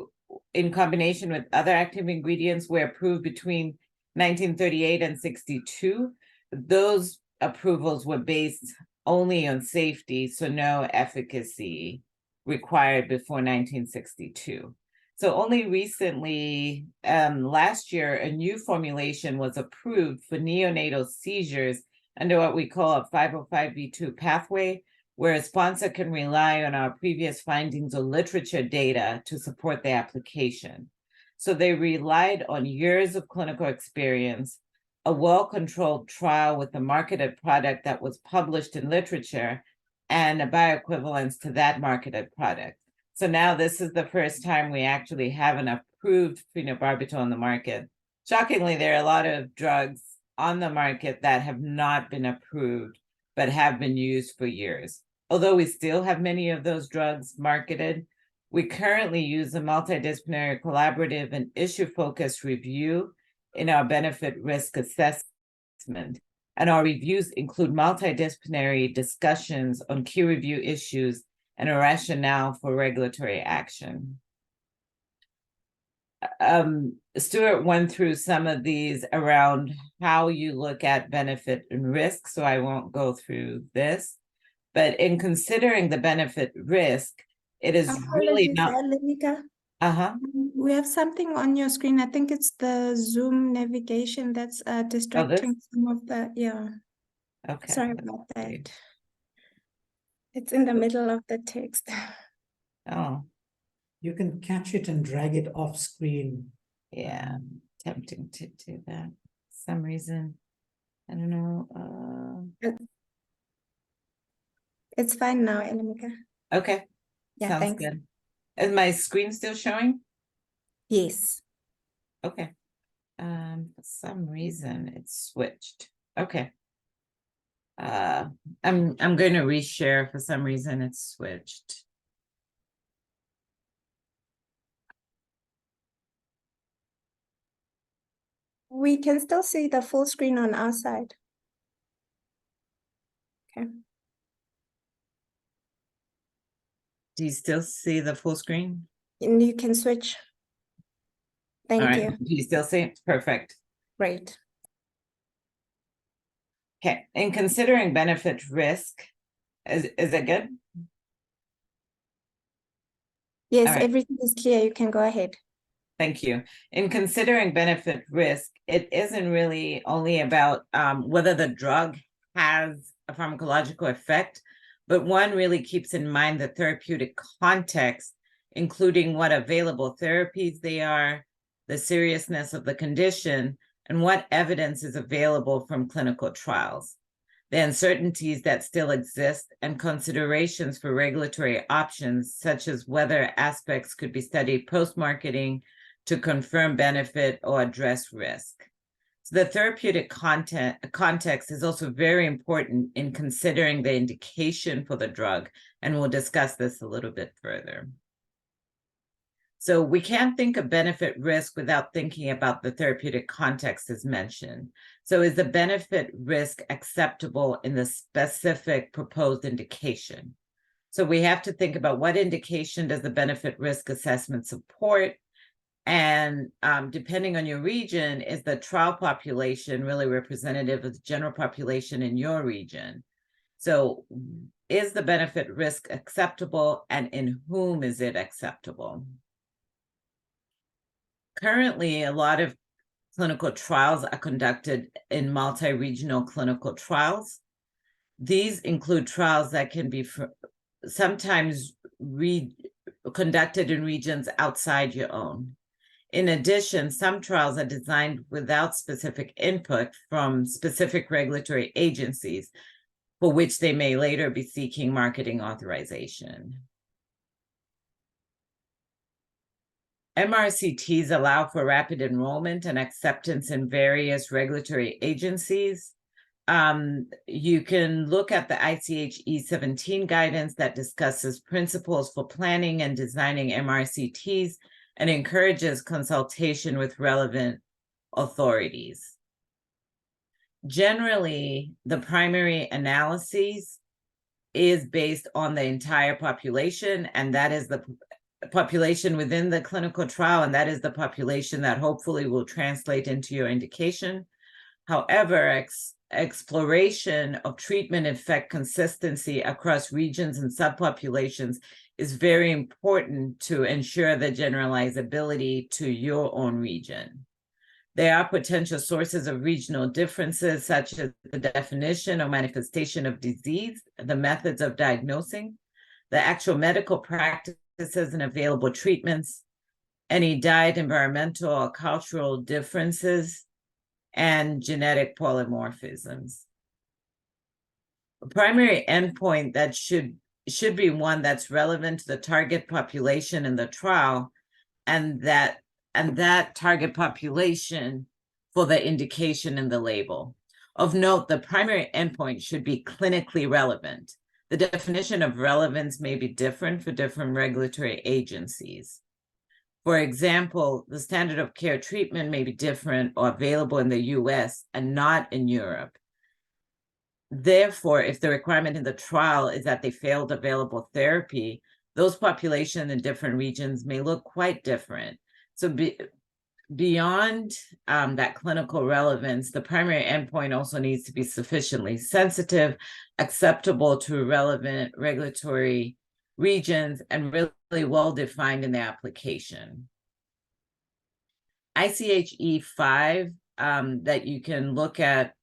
in combination with other active ingredients were approved between 1938 and 62. Those approvals were based only on safety, so no efficacy required before 1962. So only recently, last year, a new formulation was approved for neonatal seizures under what we call a 505(b)(2) pathway, where a sponsor can rely on our previous findings or literature data to support the application. So they relied on years of clinical experience, a well-controlled trial with a marketed product that was published in literature, and a bioequivalence to that marketed product. So now this is the first time we actually have an approved phenobarbital on the market. Shockingly, there are a lot of drugs on the market that have not been approved, but have been used for years. Although we still have many of those drugs marketed, we currently use a multidisciplinary, collaborative, and issue-focused review in our benefit risk assessment. And our reviews include multidisciplinary discussions on key review issues and a rationale for regulatory action. Stuart went through some of these around how you look at benefit and risk, so I won't go through this. But in considering the benefit risk, it is really not. We have something on your screen. I think it's the Zoom navigation that's distracting some of the, yeah. Okay. Sorry about that. It's in the middle of the text. Oh. You can catch it and drag it off screen. Yeah, tempting to do that. For some reason, I don't know. It's fine now, Elimika. Okay. Yeah, Sounds thanks. good. Is my screen still showing? Yes. Okay. For some reason it switched. Okay. I'm going to reshare. For some reason it's switched. We can still see the full screen on our side. Okay. Do you still see the full screen? And you can switch. All Thank right. you. Do you still see it? Perfect. Great. Okay. In considering benefit risk, is it good? Yes, All right. everything is clear. You can go ahead. Thank you. In considering benefit risk, it isn't really only about whether the drug has a pharmacological effect, but one really keeps in mind the therapeutic context, including what available therapies they are, the seriousness of the condition, and what evidence is available from clinical trials, the uncertainties that still exist, and considerations for regulatory options, such as whether aspects could be studied post-marketing to confirm benefit or address risk. So the therapeutic context is also very important in considering the indication for the drug, and we'll discuss this a little bit further. So we can't think of benefit risk without thinking about the therapeutic context as mentioned. So is the benefit risk acceptable in the specific proposed indication? So we have to think about what indication does the benefit risk assessment support? And depending on your region, is the trial population really representative of the general population in your region? So is the benefit risk acceptable, and in whom is it acceptable? Currently, a lot of clinical trials are conducted in multi-regional clinical trials. These include trials that can be sometimes conducted in regions outside your own. In addition, some trials are designed without specific input from specific regulatory agencies, for which they may later be seeking marketing authorization. MRCTs allow for rapid enrollment and acceptance in various regulatory agencies. You can look at the ICH E17 guidance that discusses principles for planning and designing MRCTs and encourages consultation with relevant authorities. Generally, the primary analysis is based on the entire population, and that is the population within the clinical trial, and that is the population that hopefully will translate into your indication. However, exploration of treatment effect consistency across regions and subpopulations is very important to ensure the generalizability to your own region. There are potential sources of regional differences, such as the definition or manifestation of disease, the methods of diagnosing, the actual medical practices and available treatments, any diet, environmental, or cultural differences, and genetic polymorphisms. A primary endpoint that should be one that's relevant to the target population in the trial, and that target population for the indication in the label. Of note, the primary endpoint should be clinically relevant. The definition of relevance may be different for different regulatory agencies. For example, the standard of care treatment may be different or available in the US and not in Europe. Therefore, if the requirement in the trial is that they failed available therapy, those populations in different regions may look quite different. So beyond that clinical relevance, the primary endpoint also needs to be sufficiently sensitive, acceptable to relevant regulatory regions, and really well defined in the application. ICH E5 that you can look at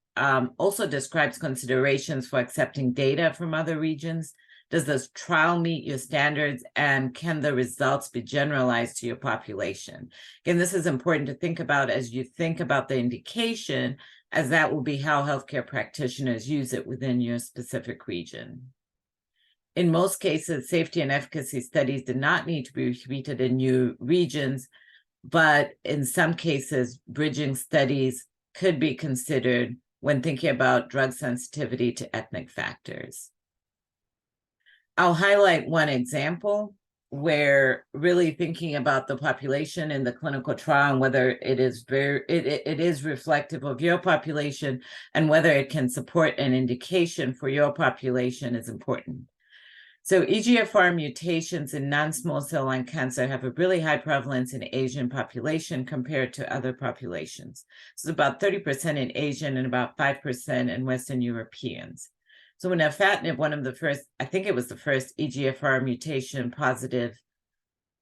also describes considerations for accepting data from other regions. Does this trial meet your standards, and can the results be generalized to your population? Again, this is important to think about as you think about the indication, as that will be how healthcare practitioners use it within your specific region. In most cases, safety and efficacy studies did not need to be repeated in new regions, but in some cases, bridging studies could be considered when thinking about drug sensitivity to ethnic factors. I'll highlight one example where really thinking about the population in the clinical trial and whether it is reflective of your population and whether it can support an indication for your population is important. So EGFR mutations in non-small cell lung cancer have a really high prevalence in Asian population compared to other populations. So it's about 30% in Asian and about 5% in Western Europeans. So when afatinib, one of the first, I think it was the first EGFR mutation positive,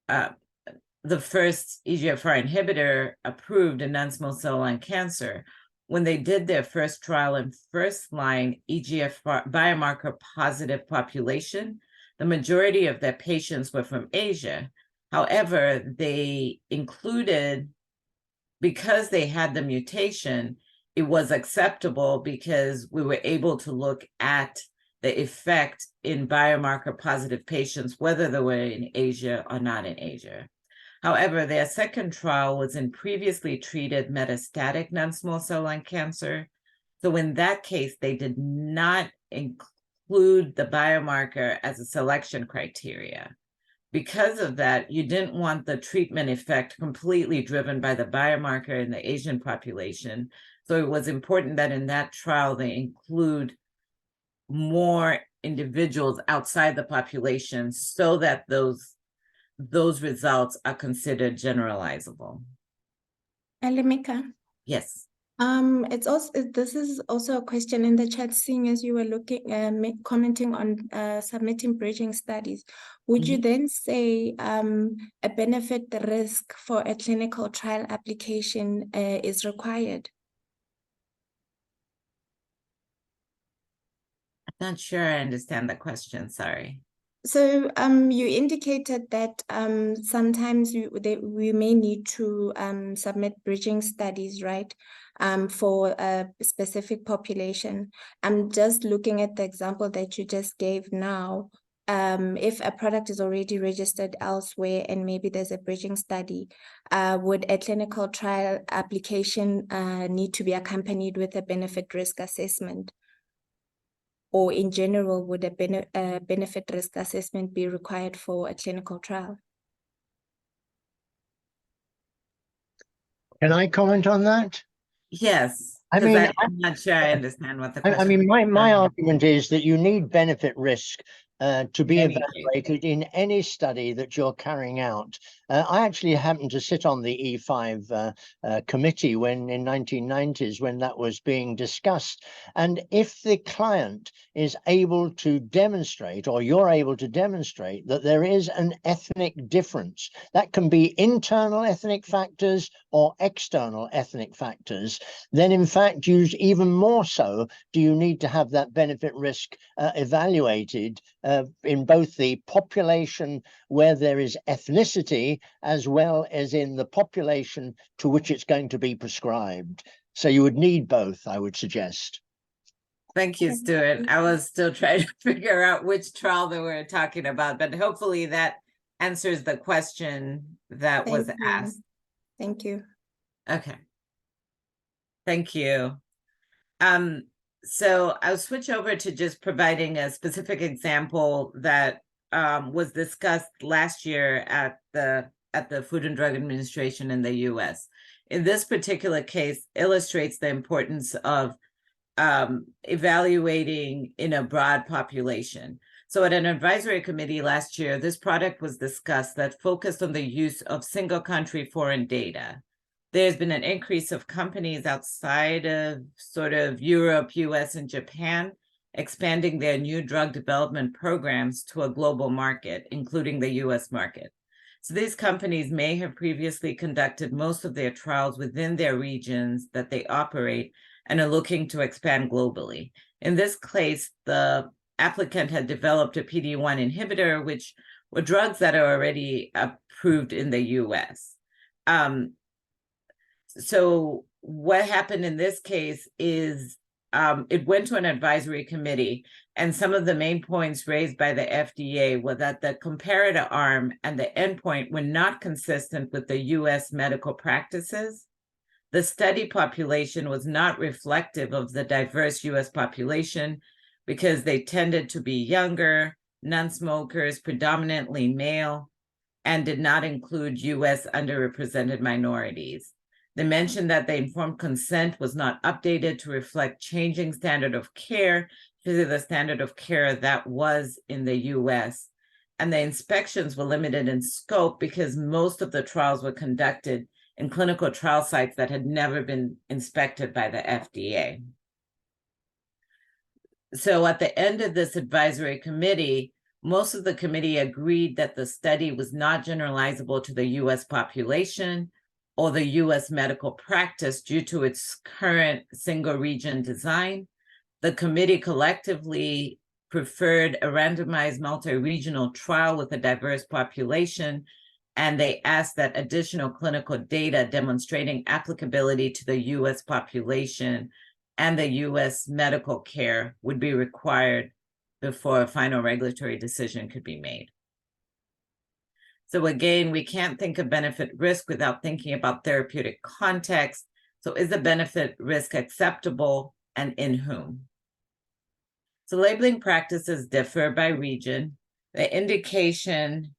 the first EGFR inhibitor approved in non-small cell lung cancer, when they did their first trial in first-line EGFR biomarker positive population, the majority of their patients were from Asia. However, they included, because they had the mutation, it was acceptable because we were able to look at the effect in biomarker positive patients, whether they were in Asia or not in Asia. However, their second trial was in previously treated metastatic non-small cell lung cancer. So in that case, they did not include the biomarker as a selection criteria. Because of that, you didn't want the treatment effect completely driven by the biomarker in the Asian population. So it was important that in that trial, they include more individuals outside the population so that those results are considered generalizable. Alimika. Yes. It's also, this is also a question in the chat, seeing as you were looking, commenting on submitting bridging studies. Would you then say a benefit risk for a clinical trial application is required? I'm not sure I understand the question, sorry. So you indicated that sometimes we may need to submit bridging studies, right, for a specific population. I'm just looking at the example that you just gave now. If a product is already registered elsewhere and maybe there's a bridging study, would a clinical trial application need to be accompanied with a benefit risk assessment? Or in general, would a benefit risk assessment be required for a clinical trial? Can I comment on that? Yes, I because mean, I'm not sure I understand what the question I mean, my is. argument is that you need benefit risk to be Any case. evaluated in any study that you're carrying out. I actually happened to sit on the E5 committee when in 1990s when that was being discussed. And if the client is able to demonstrate, or you're able to demonstrate, that there is an ethnic difference, that can be internal ethnic factors or external ethnic factors, then in fact, even more so, do you need to have that benefit risk evaluated in both the population where there is ethnicity as well as in the population to which it's going to be prescribed. So you would need both, I would suggest. Thank you, Stuart. I was still trying to figure out which trial that we're talking about, but hopefully that answers the question that was asked. Thank you. Okay. Thank you. So I'll switch over to just providing a specific example that was discussed last year at the Food and Drug Administration in the US. In this particular case, illustrates the importance of evaluating in a broad population. So at an advisory committee last year, this product was discussed that focused on the use of single country foreign data. There's been an increase of companies outside of sort of Europe, US, and Japan, expanding their new drug development programs to a global market, including the US market. So these companies may have previously conducted most of their trials within their regions that they operate and are looking to expand globally. In this case, the applicant had developed a PD-1 inhibitor, which were drugs that are already approved in the US. So what happened in this case is it went to an advisory committee, and some of the main points raised by the FDA were that the comparator arm and the endpoint were not consistent with the US medical practices. The study population was not reflective of the diverse US population because they tended to be younger, non-smokers, predominantly male, and did not include US underrepresented minorities. They mentioned that the informed consent was not updated to reflect changing standard of care to the standard of care that was in the US. And the inspections were limited in scope because most of the trials were conducted in clinical trial sites that had never been inspected by the FDA. So at the end of this advisory committee, most of the committee agreed that the study was not generalizable to the US population or the US medical practice due to its current single region design. The committee collectively preferred a randomized multi-regional trial with a diverse population, and they asked that additional clinical data demonstrating applicability to the US population and the US medical care would be required before a final regulatory decision could be made. So again, we can't think of benefit risk without thinking about therapeutic context. So is the benefit risk acceptable and in whom? So labeling practices differ by region. The indication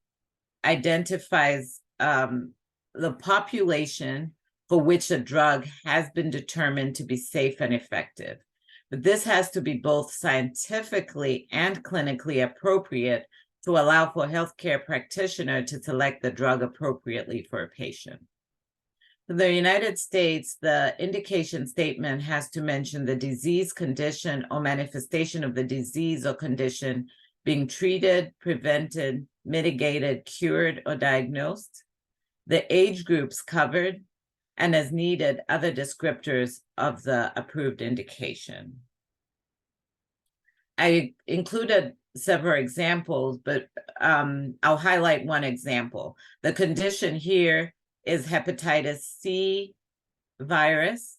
identifies the population for which a drug has been determined to be safe and effective. But this has to be both scientifically and clinically appropriate to allow for a healthcare practitioner to select the drug appropriately for a patient. In the United States, the indication statement has to mention the disease, condition, or manifestation of the disease or condition being treated, prevented, mitigated, cured, or diagnosed, the age groups covered, and as needed, other descriptors of the approved indication. I included several examples, but I'll highlight one example. The condition here is hepatitis C virus,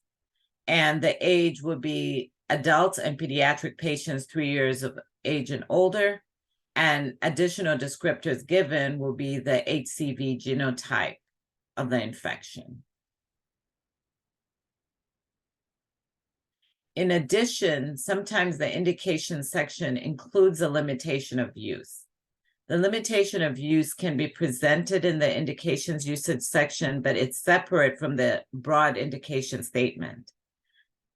and the age would be adults and pediatric patients 3 years of age and older, and additional descriptors given will be the HCV genotype of the infection. In addition, sometimes the indication section includes a limitation of use. The limitation of use can be presented in the indications usage section, but it's separate from the broad indication statement.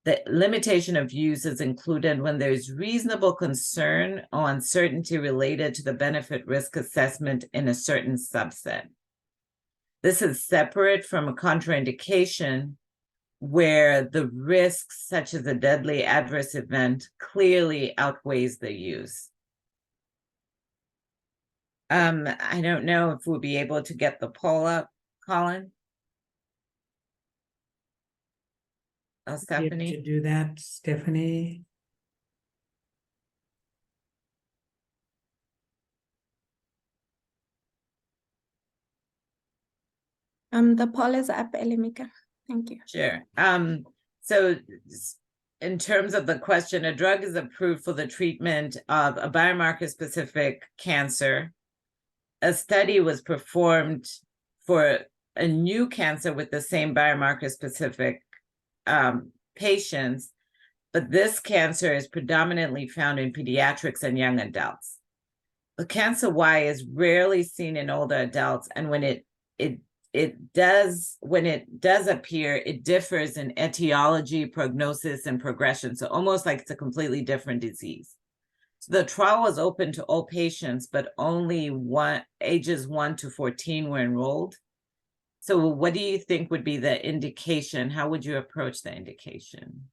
The limitation of use is included when there's reasonable concern or uncertainty related to the benefit risk assessment in a certain subset. This is separate from a contraindication where the risks, such as a deadly adverse event, clearly outweighs the use. I don't know if we'll be able to get the poll up, Colin. Oh, Stephanie. To do that, Stephanie. The poll is up, Elimika. Thank you. Sure. So in terms of the question, a drug is approved for the treatment of a biomarker-specific cancer. A study was performed for a new cancer with the same biomarker-specific patients, but this cancer is predominantly found in pediatrics and young adults. The cancer Y is rarely seen in older adults, and when it does appear, it differs in etiology, prognosis, and progression. So almost like it's a completely different disease. So the trial was open to all patients, but only ages 1 to 14 were enrolled. So what do you think would be the indication? How would you approach the indication?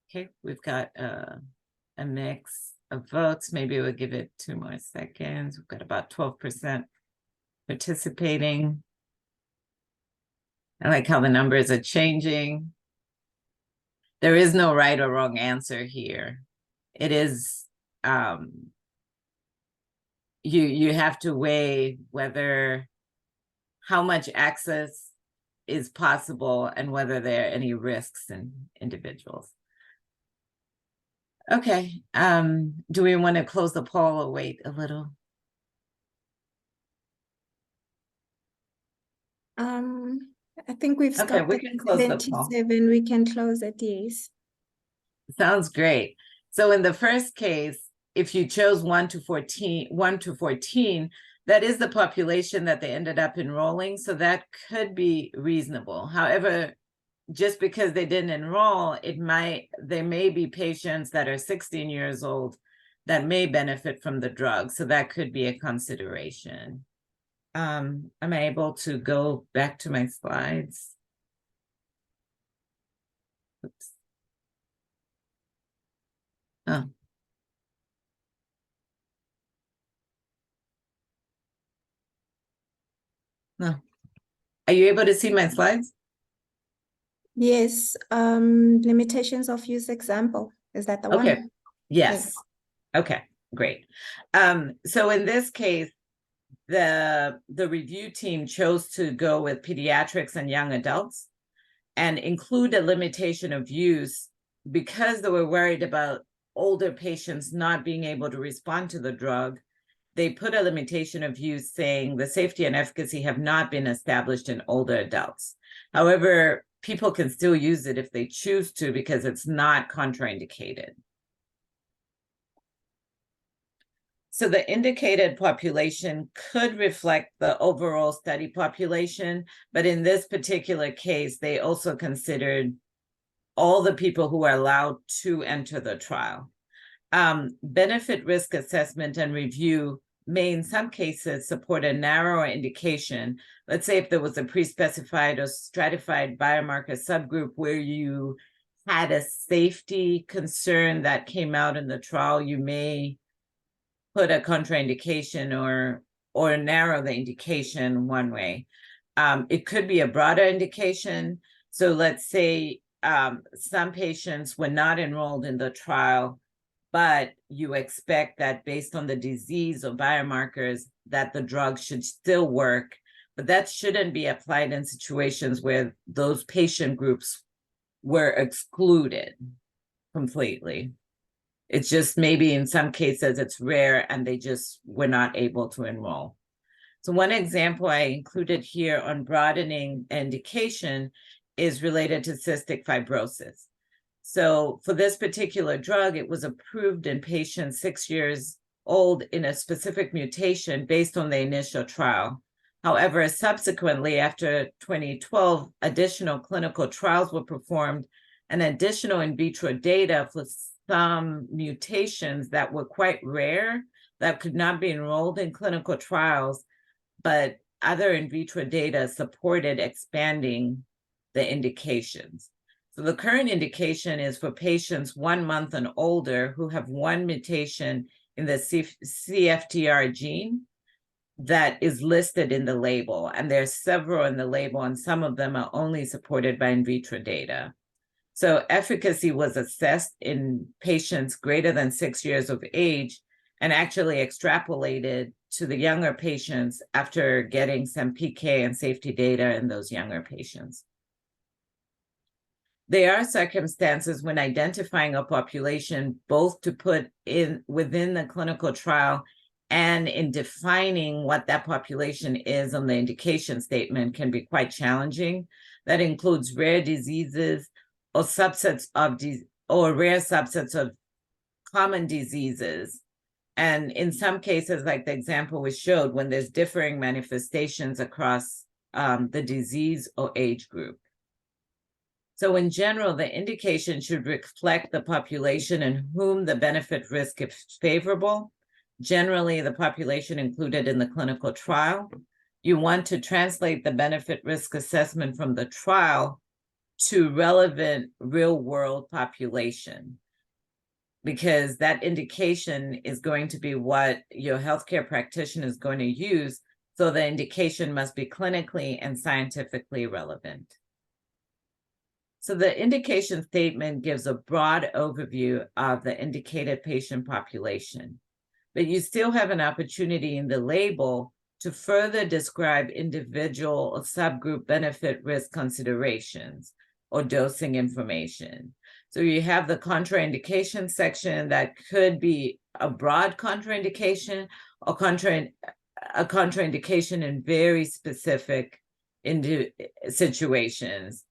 Okay, we've got a mix of votes. Maybe we'll give it 2 more seconds. We've got about 12% participating. I like how the numbers are changing. There is no right or wrong answer here. It is, you have to weigh how much access is possible and whether there are any risks in individuals. Okay, do we want to close the poll or wait a little? I think we've Okay, stopped we at can close the poll. 77. We can close at yes. Sounds great. So in the first case, if you chose 1 to 14, that is the population that they ended up enrolling. So that could be reasonable. However, just because they didn't enroll, there may be patients that are 16 years old that may benefit from the drug. So that could be a consideration. Am I able to go back to my slides? Oops. Oh. No. Are you able to see my slides? Yes, limitations of use example. Is that the Okay. one? Yes. Okay, great. So in this case, the review team chose to go with pediatrics and young adults and include a limitation of use because they were worried about older patients not being able to respond to the drug. They put a limitation of use saying the safety and efficacy have not been established in older adults. However, people can still use it if they choose to because it's not contraindicated. So the indicated population could reflect the overall study population, but in this particular case, they also considered all the people who are allowed to enter the trial. Benefit risk assessment and review may in some cases support a narrower indication. Let's say if there was a pre-specified or stratified biomarker subgroup where you had a safety concern that came out in the trial, you may put a contraindication or narrow the indication one way. It could be a broader indication. So let's say some patients were not enrolled in the trial, but you expect that based on the disease or biomarkers that the drug should still work, but that shouldn't be applied in situations where those patient groups were excluded completely. It's just maybe in some cases it's rare and they just were not able to enroll. So one example I included here on broadening indication is related to cystic fibrosis. So for this particular drug, it was approved in patients 6 years old in a specific mutation based on the initial trial. However, subsequently, after 2012, additional clinical trials were performed and additional in vitro data for some mutations that were quite rare that could not be enrolled in clinical trials, but other in vitro data supported expanding the indications. So the current indication is for patients 1 month and older who have one mutation in the CFTR gene that is listed in the label. And there's several in the label, and some of them are only supported by in vitro data. So efficacy was assessed in patients greater than 6 years of age and actually extrapolated to the younger patients after getting some PK and safety data in those younger patients. There are circumstances when identifying a population, both to put in within the clinical trial and in defining what that population is on the indication statement can be quite challenging. That includes rare diseases or subsets of or rare subsets of common diseases. And in some cases, like the example we showed, when there's differing manifestations across the disease or age group. So in general, the indication should reflect the population in whom the benefit risk is favorable. Generally, the population included in the clinical trial. You want to translate the benefit risk assessment from the trial to relevant real-world population, because that indication is going to be what your healthcare practitioner is going to use. So the indication must be clinically and scientifically relevant. So the indication statement gives a broad overview of the indicated patient population, but you still have an opportunity in the label to further describe individual or subgroup benefit risk considerations or dosing information. So you have the contraindication section that could be a broad contraindication or a contraindication in very specific situations.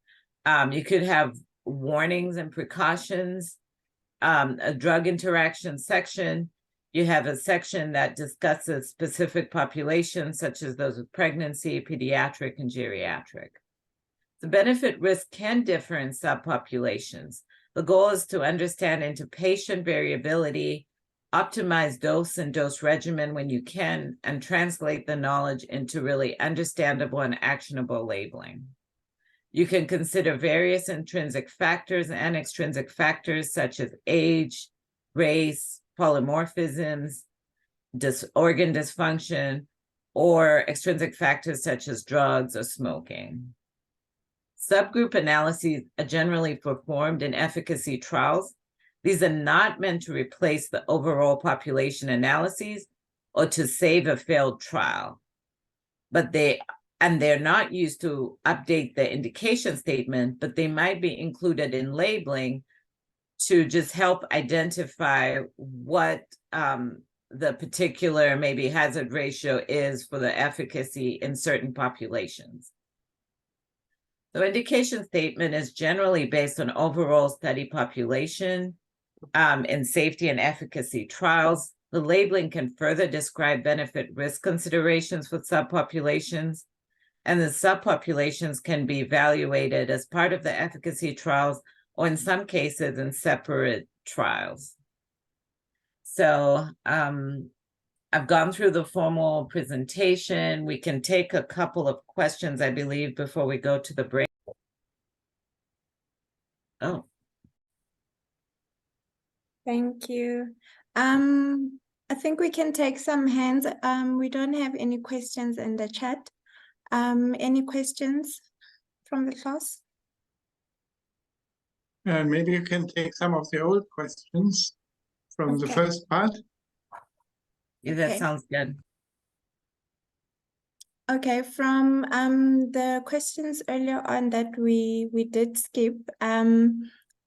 You could have warnings and precautions, a drug interaction section. You have a section that discusses specific populations, such as those with pregnancy, pediatric, and geriatric. The benefit risk can differ in subpopulations. The goal is to understand interpatient variability, optimize dose and dose regimen when you can, and translate the knowledge into really understandable and actionable labeling. You can consider various intrinsic factors and extrinsic factors such as age, race, polymorphisms, organ dysfunction, or extrinsic factors such as drugs or smoking. Subgroup analyses are generally performed in efficacy trials. These are not meant to replace the overall population analyses or to save a failed trial, but they're not used to update the indication statement, but they might be included in labeling to just help identify what the particular maybe hazard ratio is for the efficacy in certain populations. The indication statement is generally based on overall study population in safety and efficacy trials. The labeling can further describe benefit risk considerations for subpopulations, and the subpopulations can be evaluated as part of the efficacy trials or in some cases in separate trials. So I've gone through the formal presentation. We can take a couple of questions, I believe, before we go to the break. Oh. Thank you. I think we can take some hands. We don't have any questions in the chat. Any questions from the class? Maybe you can take some of the old questions from the first part. Yeah, that sounds good. Okay, from the questions earlier on that we did skip, and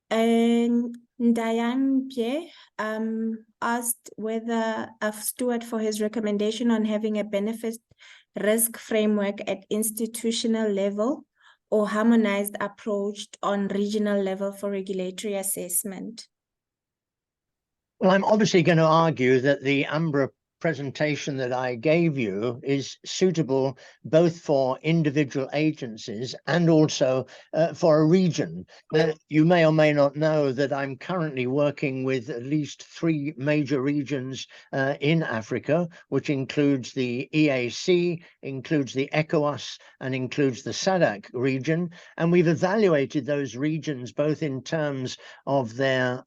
Diane Pierre asked whether Stuart for his recommendation on having a benefit risk framework at institutional level or harmonized approach on regional level for regulatory assessment. Well, I'm obviously going to argue that the UMBRA presentation that I gave you is suitable both for individual agencies and also for a region. You may or may not know that I'm currently working with at least 3 major regions in Africa, which includes the EAC, includes the ECOWAS, and includes the SADC region. And we've evaluated those regions both in terms of their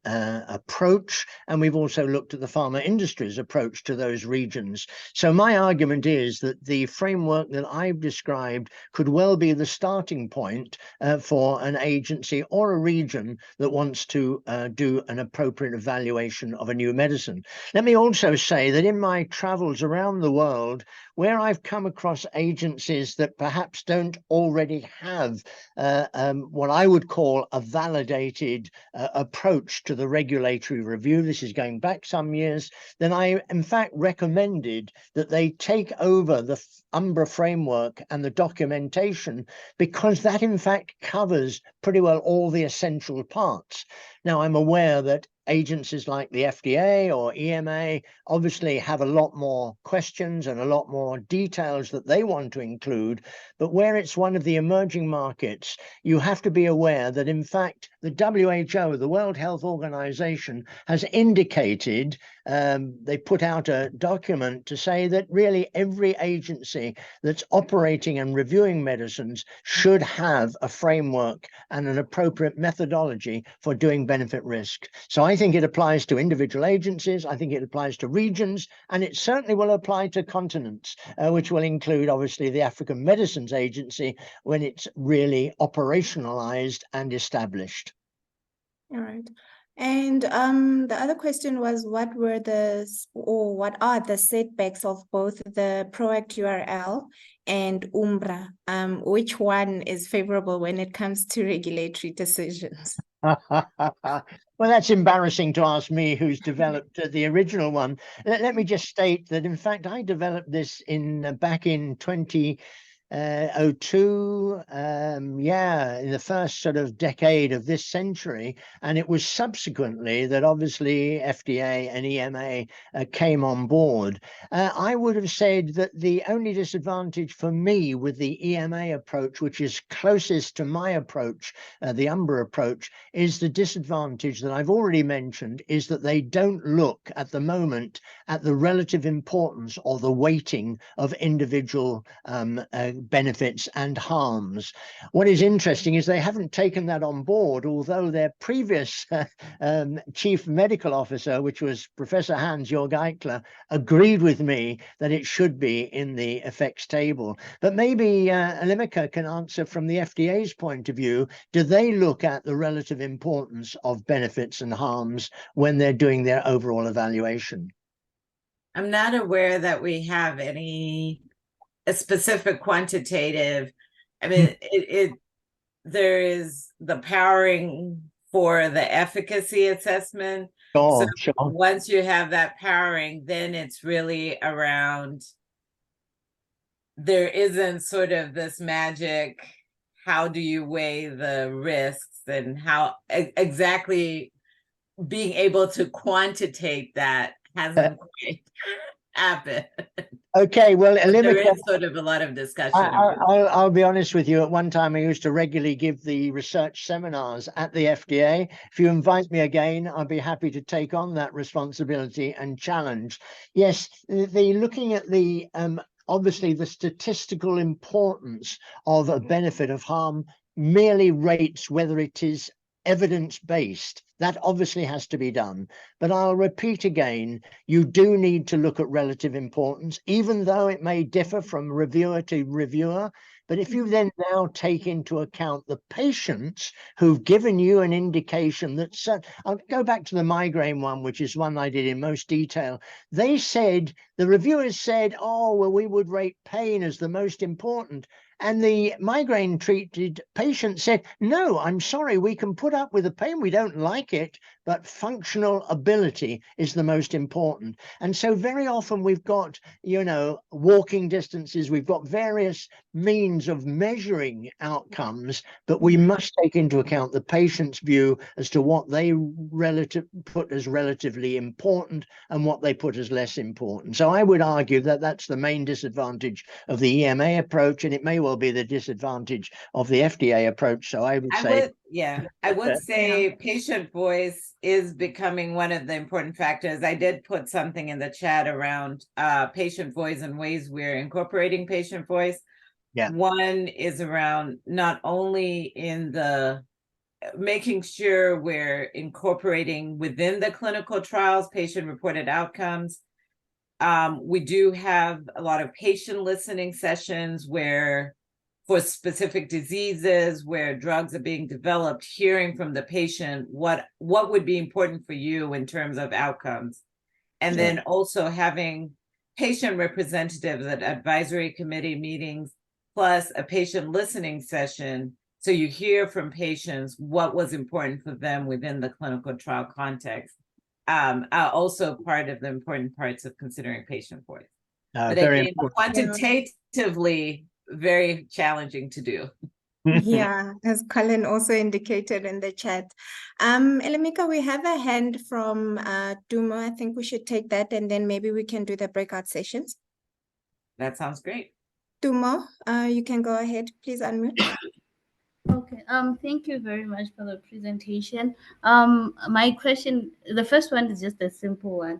approach, and we've also looked at the pharma industry's approach to those regions. So my argument is that the framework that I've described could well be the starting point for an agency or a region that wants to do an appropriate evaluation of a new medicine. Let me also say that in my travels around the world, where I've come across agencies that perhaps don't already have what I would call a validated approach to the regulatory review, this is going back some years, then I in fact recommended that they take over the UMBRA framework and the documentation, because that in fact covers pretty well all the essential parts. Now, I'm aware that agencies like the FDA or EMA obviously have a lot more questions and a lot more details that they want to include, but where it's one of the emerging markets, you have to be aware that in fact the WHO, the World Health Organization, has indicated, they put out a document to say that really every agency that's operating and reviewing medicines should have a framework and an appropriate methodology for doing benefit risk. So I think it applies to individual agencies, I think it applies to regions, and it certainly will apply to continents, which will include obviously the African Medicines Agency when it's really operationalized and established. All right. And the other question was, what are the setbacks of both the PROACT URL and UMBRA? Which one is favorable when it comes to regulatory decisions? Well, that's embarrassing to ask me, who's developed the original one. Let me just state that, in fact, I developed this back in 2002, in the first sort of decade of this century, and it was subsequently that obviously FDA and EMA came on board. I would have said that the only disadvantage for me with the EMA approach, which is closest to my approach, the UMBRA approach, is the disadvantage that I've already mentioned, is that they don't look at the moment at the relative importance or the weighting of individual benefits and harms. What is interesting is they haven't taken that on board, although their previous chief medical officer, which was Professor Hans-Jörg Eichler, agreed with me that it should be in the effects table. But maybe Alimika can answer from the FDA's point of view. Do they look at the relative importance of benefits and harms when they're doing their overall evaluation? I'm not aware that we have a specific quantitative. I mean, there is the powering for the efficacy assessment. Sure, So sure. once you have that powering, then it's really around, there isn't sort of this magic, how do you weigh the risks and how exactly being able to quantitate that hasn't quite happened. Okay, well, There is sort of a lot of discussion. I'll be honest with you. At one time, I used to regularly give the research seminars at the FDA. If you invite me again, I'll be happy to take on that responsibility and challenge. Yes, looking at the obviously the statistical importance of a benefit of harm merely rates whether it is evidence-based. That obviously has to be done. But I'll repeat again, you do need to look at relative importance, even though it may differ from reviewer to reviewer. But if you then now take into account the patients who've given you an indication that, I'll go back to the migraine one, which is one I did in most detail. They said, the reviewers said, oh, well, we would rate pain as the most important. And the migraine treated patient said, no, I'm sorry, we can put up with the pain. We don't like it, but functional ability is the most important. And so very often we've got, walking distances, we've got various means of measuring outcomes, but we must take into account the patient's view as to what they put as relatively important and what they put as less important. So I would argue that that's the main disadvantage of the EMA approach, and it may well be the disadvantage of the FDA approach. So I would say, I would say patient voice is becoming one of the important factors. I did put something in the chat around patient voice and ways we're incorporating patient voice. Yeah. One is around not only in the making sure we're incorporating within the clinical trials patient-reported outcomes. We do have a lot of patient listening sessions where, for specific diseases where drugs are being developed, hearing from the patient what would be important for you in terms of outcomes. And then also having patient representatives at advisory committee meetings, plus a patient listening session. So you hear from patients what was important for them within the clinical trial context. Are also part of the important parts of considering patient voice. But again, quantitatively, very challenging to do. Yeah, as Colin also indicated in the chat. Elimika, we have a hand from Dumo. I think we should take that, and then maybe we can do the breakout sessions. That sounds great. Dumo, you can go ahead. Please unmute. Okay, thank you very much for the presentation. My question, the first one is just a simple one.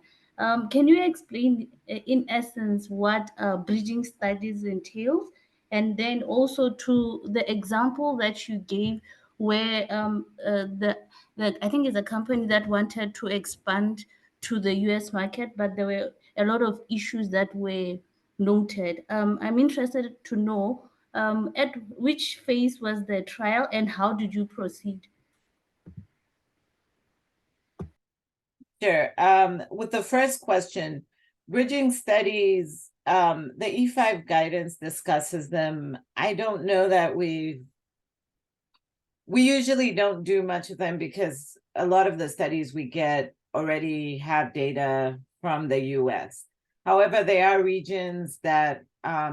Can you explain in essence what bridging studies entails? And then also to the example that you gave where I think it's a company that wanted to expand to the US market, but there were a lot of issues that were noted. I'm interested to know at which phase was the trial and how did you proceed? Sure. With the first question, bridging studies, the E5 guidance discusses them. I don't know that we usually don't do much of them because a lot of the studies we get already have data from the US. However, there are regions that,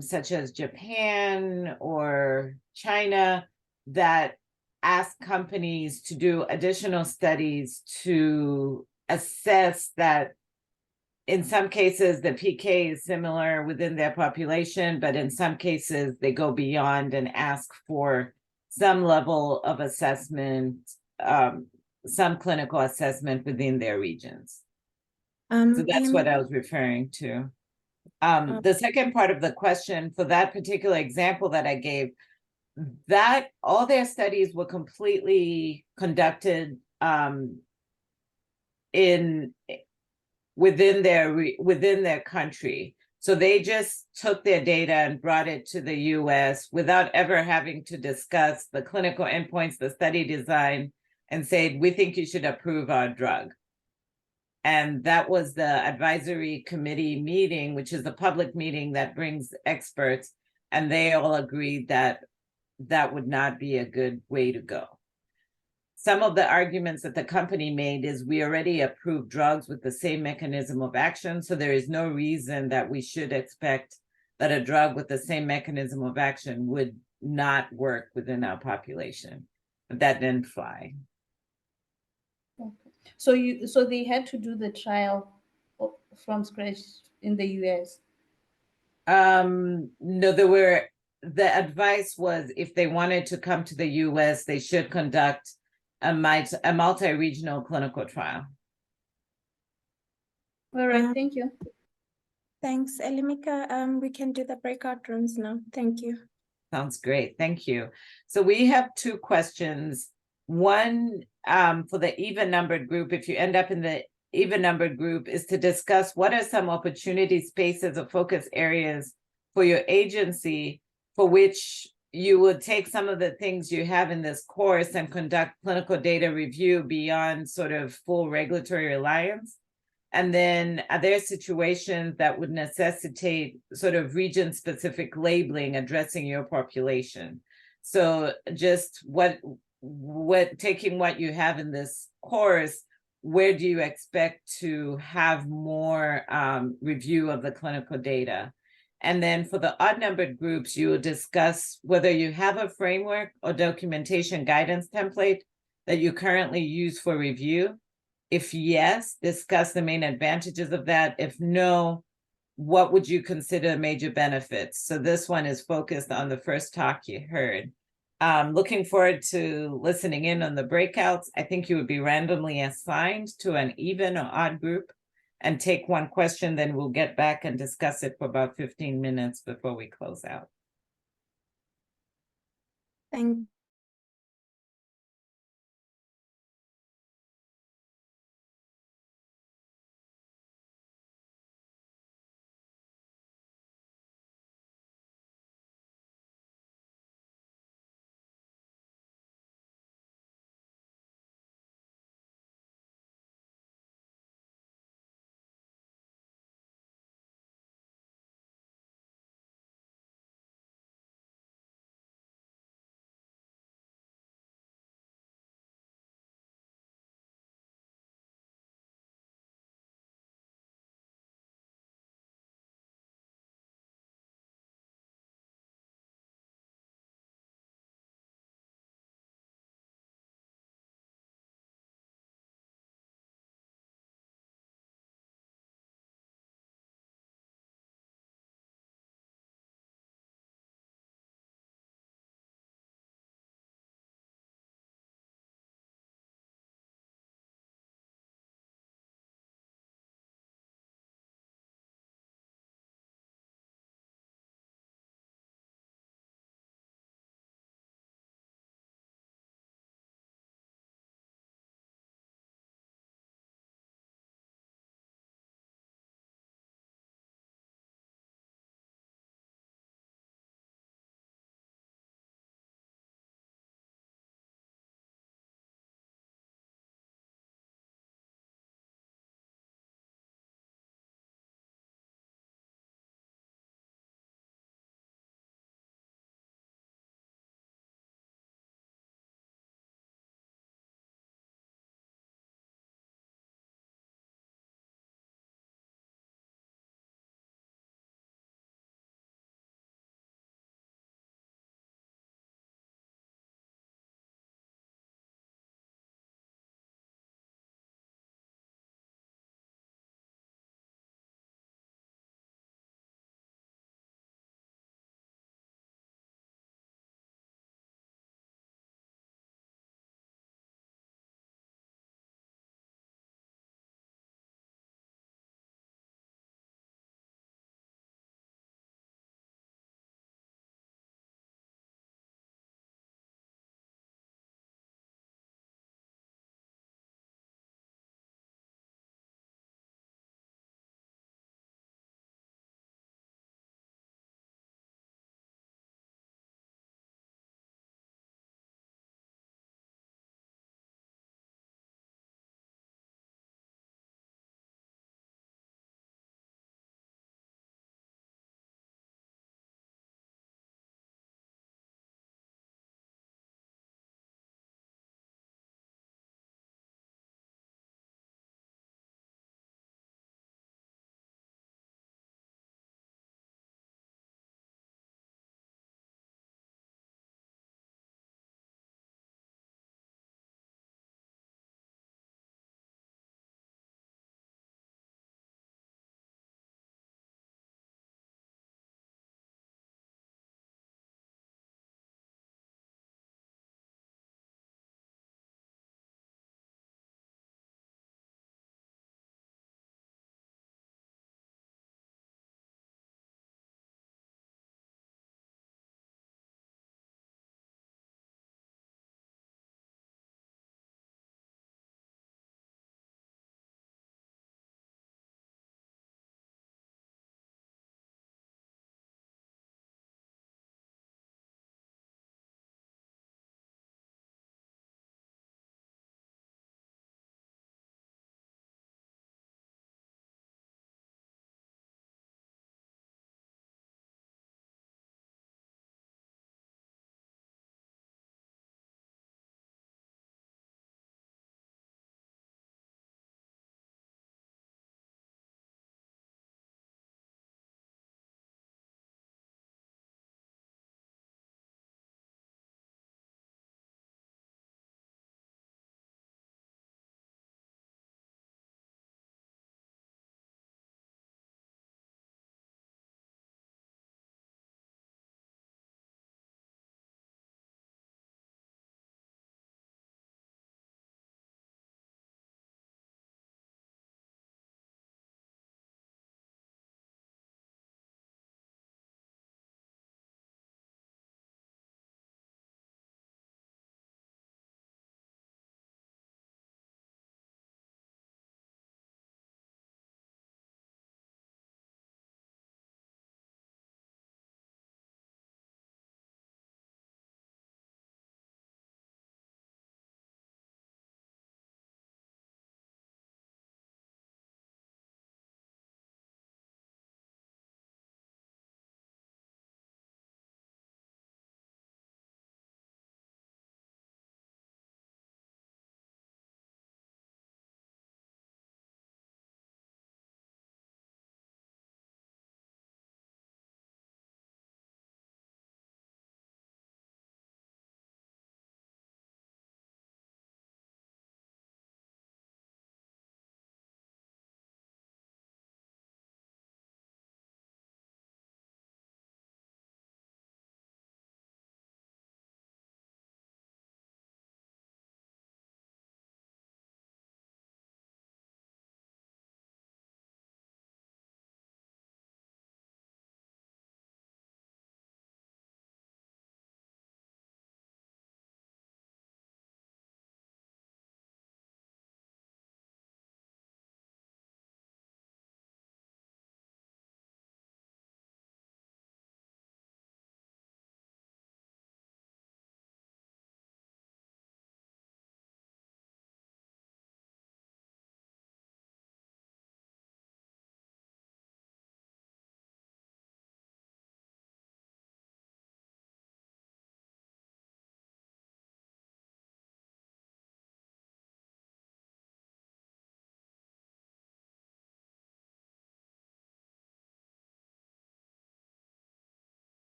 such as Japan or China, that ask companies to do additional studies to assess that in some cases the PK is similar within their population, but in some cases they go beyond and ask for some level of assessment, some clinical assessment within their regions. So that's what I was referring to. The second part of the question for that particular example that I gave, that all their studies were completely conducted within their country. So they just took their data and brought it to the US without ever having to discuss the clinical endpoints, the study design, and said, we think you should approve our drug. And that was the advisory committee meeting, which is a public meeting that brings experts, and they all agreed that that would not be a good way to go. Some of the arguments that the company made is we already approved drugs with the same mechanism of action, so there is no reason that we should expect that a drug with the same mechanism of action would not work within our population. But that didn't fly. Okay. So they had to do the trial from scratch in the US. No, the advice was if they wanted to come to the US, they should conduct a multi-regional clinical trial. All right, thank you. Thanks, Elimika. We can do the breakout rooms now. Thank you. Sounds great. Thank you. So we have two questions. One, for the even numbered group, if you end up in the even numbered group, is to discuss what are some opportunity spaces or focus areas for your agency for which you would take some of the things you have in this course and conduct clinical data review beyond sort of full regulatory reliance. And then are there situations that would necessitate sort of region-specific labeling addressing your population? So just taking what you have in this course, where do you expect to have more review of the clinical data? And then for the odd-numbered groups, you will discuss whether you have a framework or documentation guidance template that you currently use for review. If yes, discuss the main advantages of that. If no, what would you consider major benefits? So this one is focused on the first talk you heard. Looking forward to listening in on the breakouts. I think you would be randomly assigned to an even or odd group and take one question, then we'll get back and discuss it for about 15 minutes before we close out. Thank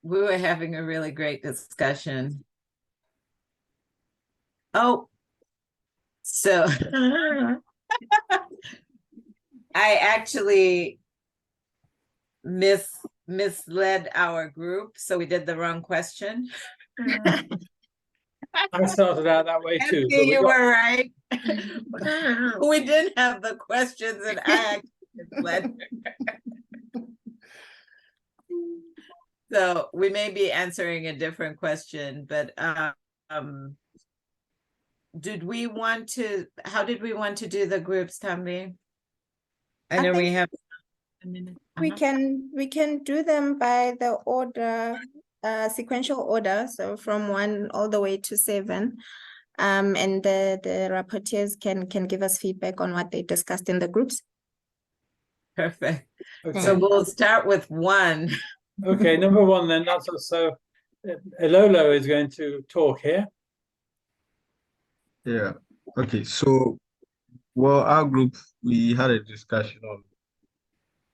We were having a really great discussion. Oh, so I actually misled our group, so we did the wrong question. I started out that way too. Anthony, you were right. We didn't have the questions, and I actually misled. So we may be answering a different question, but did we want to, how did we want to do the groups, Tambi? I know we have a minute. We can do them by the order, sequential order, so from 1 all the way to 7. And the rapporteurs can give us feedback on what they discussed in the groups. Perfect. Okay. So we'll start with 1. Okay, number 1 then. That's also Elolo is going to talk here. Yeah. Okay. So, well, our group, we had a discussion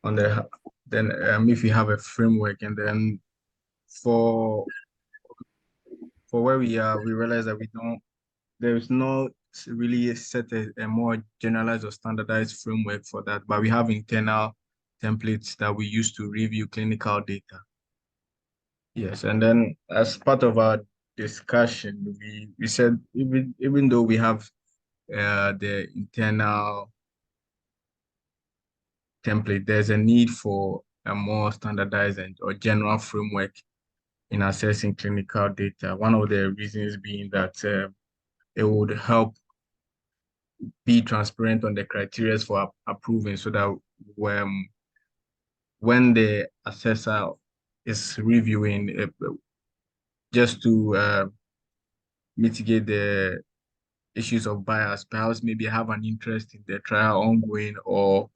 on the then if we have a framework, and then for where we are, we realize that there is not really a more generalized or standardized framework for that, but we have internal templates that we use to review clinical data. Yes, and then as part of our discussion, we said even though we have the internal template, there's a need for a more standardized or general framework in assessing clinical data. One of the reasons being that it would help be transparent on the criteria for approving, so that when the assessor is reviewing, just to mitigate the issues of bias, perhaps maybe have an interest in the trial ongoing, or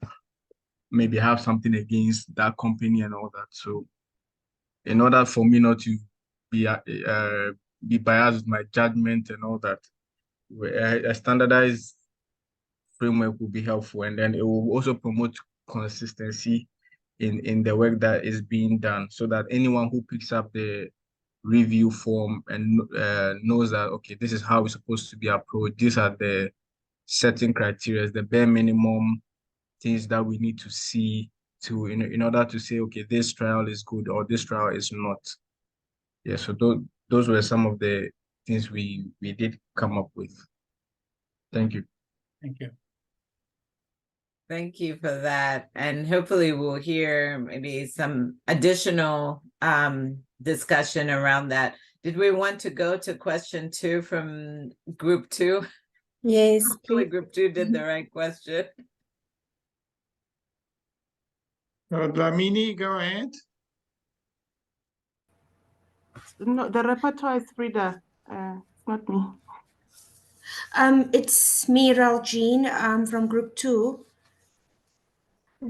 maybe have something against that company and all that. So in order for me not to be biased with my judgment and all that, a standardized framework will be helpful, and then it will also promote consistency in the work that is being done, so that anyone who picks up the review form and knows that, okay, this is how it's supposed to be approached, these are the certain criteria, the bare minimum things that we need to see to in order to say, okay, this trial is good or this trial is not. Yeah, so those were some of the things we did come up with. Thank you. Thank you. Thank you for that. And hopefully we'll hear maybe some additional discussion around that. Did we want to go to question 2 from group 2? Yes, Hopefully please. group 2 did the right question. Dlamini, go ahead. No, the repertoire is Frida. It's not me. It's me, Raljeen, from group 2.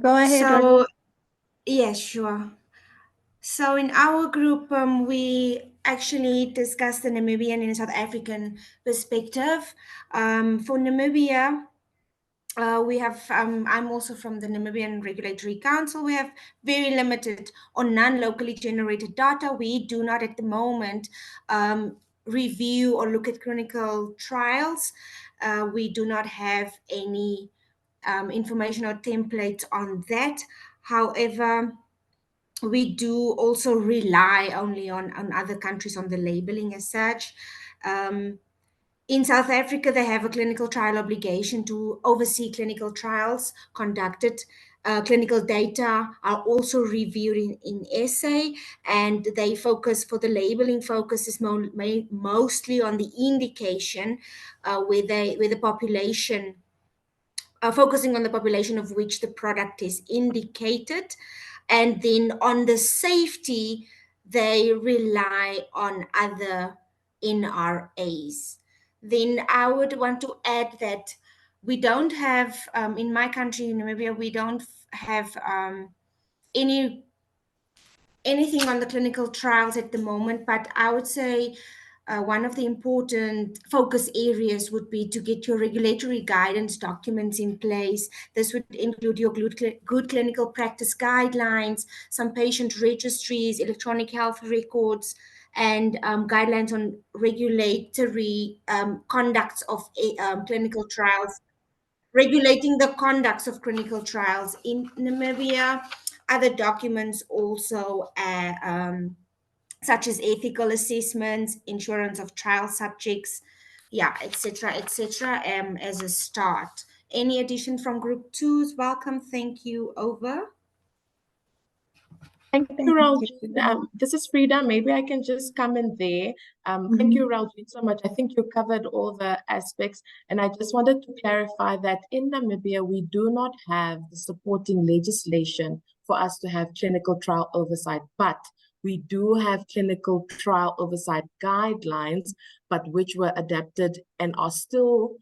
Go ahead. So, yes, sure. So in our group, we actually discussed the Namibian and South African perspective. For Namibia, we have, I'm also from the Namibian Regulatory Council. We have very limited or non-locally generated data. We do not at the moment review or look at clinical trials. We do not have any information or templates on that. However, we do also rely only on other countries on the labeling as such. In South Africa, they have a clinical trial obligation to oversee clinical trials conducted. Clinical data are also reviewed in SA, and they focus for the labeling focus is mostly on the indication where the population focusing on the population of which the product is indicated, and then on the safety they rely on other NRAs. Then I would want to add that we don't have, in my country, in Namibia, we don't have anything on the clinical trials at the moment, but I would say one of the important focus areas would be to get your regulatory guidance documents in place. This would include your good clinical practice guidelines, some patient registries, electronic health records, and guidelines on regulatory conducts of clinical trials, regulating the conducts of clinical trials in Namibia. Other documents also such as ethical assessments, insurance of trial subjects, yeah, etc., etc. As a start. Any addition from group 2 is welcome. Thank you. Over. Thank you, Raljit. This is Frida. Maybe I can just come in there. Thank you, Raljit, so much. I think you covered all the aspects. And I just wanted to clarify that in Namibia, we do not have the supporting legislation for us to have clinical trial oversight, but we do have clinical trial oversight guidelines, but which were adapted and are still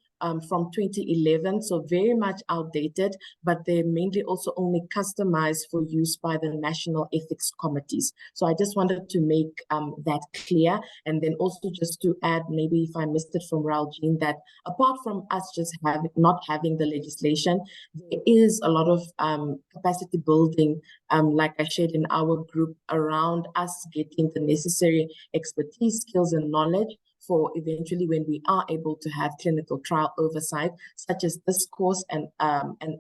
from 2011, so very much outdated, but they're mainly also only customized for use by the national ethics committees. So I just wanted to make that clear. And then also just to add, maybe if I missed it from Raljit, that apart from us just not having the legislation, there is a lot of capacity building, like I shared in our group, around us getting the necessary expertise, skills, and knowledge for eventually when we are able to have clinical trial oversight, such as this course and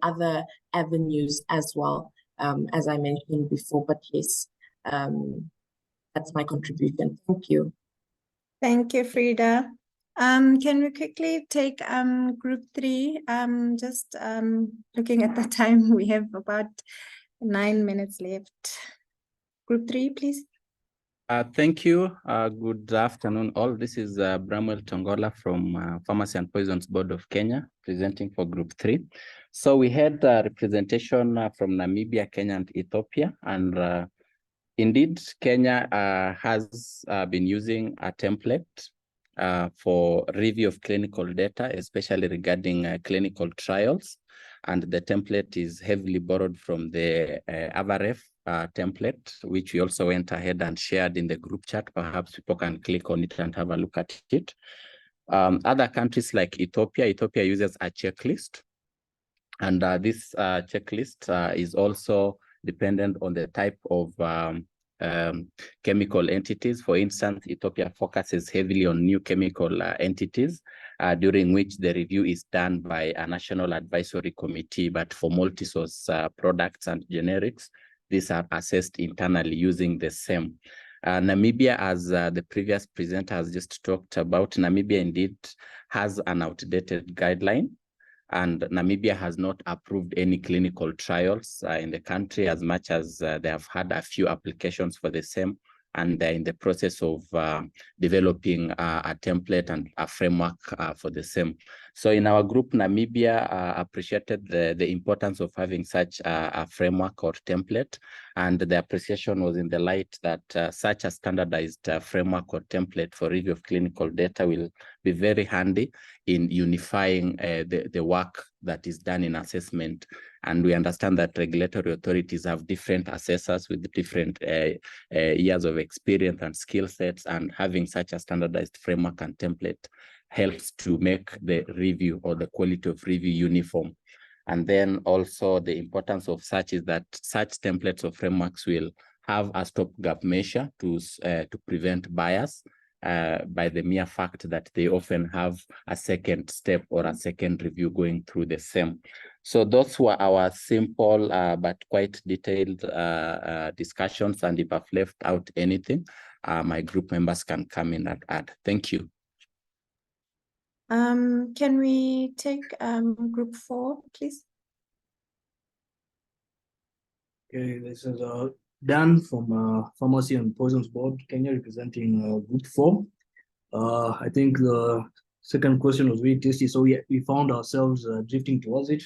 other avenues as well, as I mentioned before. But yes, that's my contribution. Thank you. Thank you, Frida. Can we quickly take group 3? Just looking at the time, we have about 9 minutes left. Group 3, please. Thank you. Good afternoon, all. This is Bramwell Tongola from Pharmacy and Poisons Board of Kenya, presenting for Group 3. So we had representation from Namibia, Kenya, and Ethiopia. And indeed, Kenya has been using a template for review of clinical data, especially regarding clinical trials. And the template is heavily borrowed from the AVAREF template, which we also went ahead and shared in the group chat. Perhaps people can click on it and have a look at it. Other countries like Ethiopia uses a checklist. And this checklist is also dependent on the type of chemical entities. For instance, Ethiopia focuses heavily on new chemical entities, during which the review is done by a national advisory committee. But for multi-source products and generics, these are assessed internally using the same. Namibia, as the previous presenter has just talked about, Namibia indeed has an outdated guideline. And Namibia has not approved any clinical trials in the country, as much as they have had a few applications for the same, and they're in the process of developing a template and a framework for the same. So in our group, Namibia appreciated the importance of having such a framework or template, and the appreciation was in the light that such a standardized framework or template for review of clinical data will be very handy in unifying the work that is done in assessment. And we understand that regulatory authorities have different assessors with different years of experience and skill sets, and having such a standardized framework and template helps to make the review or the quality of review uniform. And then also the importance of such is that such templates or frameworks will have a stopgap measure to prevent bias, by the mere fact that they often have a second step or a second review going through the same. So those were our simple but quite detailed discussions. And if I've left out anything, my group members can come in and add. Thank you. Can we take group 4, please? Okay, this is Dan from Pharmacy and Poisons Board, Kenya, representing Group 4. I think the second question was very tasty, so we found ourselves drifting towards it.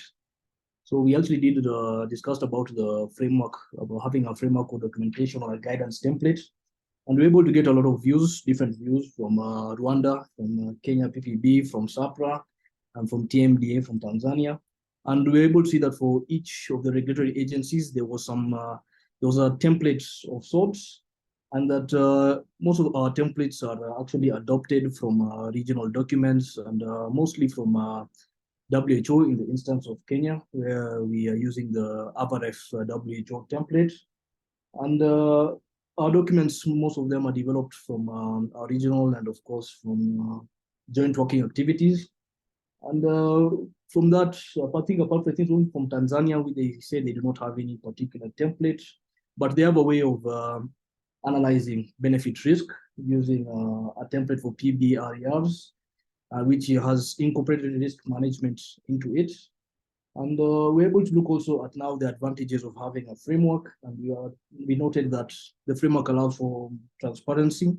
So we actually did discussed about the framework, about having a framework or documentation or a guidance template. And we're able to get a lot of views, different views from Rwanda, from Kenya PPB, from SAPRA, and from TMDA from Tanzania. And we're able to see that for each of the regulatory agencies, there was a template of sorts, and that most of our templates are actually adopted from regional documents and mostly from WHO in the instance of Kenya, where we are using the AVRF WHO template. And our documents, most of them are developed from our regional and of course from joint working activities. And from that, I think from Tanzania, they say they do not have any particular template, but they have a way of analyzing benefit risk using a template for PBRERs, which has incorporated risk management into it. And we're able to look also at now the advantages of having a framework. And we noted that the framework allows for transparency,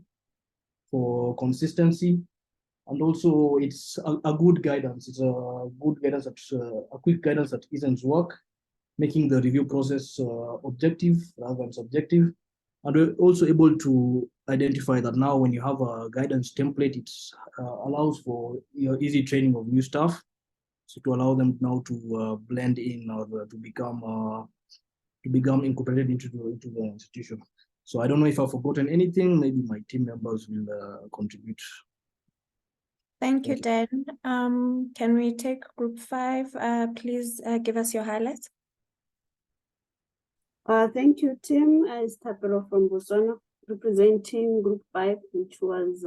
for consistency, and also it's a good guidance. It's a good guidance, a quick guidance that isn't work, making the review process objective rather than subjective. And we're also able to identify that now when you have a guidance template, it allows for easy training of new staff. So to allow them now to blend in or to become incorporated into the institution. So I don't know if I've forgotten anything. Maybe my team members will contribute. Thank you, Dan. Can we take group 5? Please give us your highlights. Thank you, Tim. It's Tapelo from Botswana, representing group 5, which was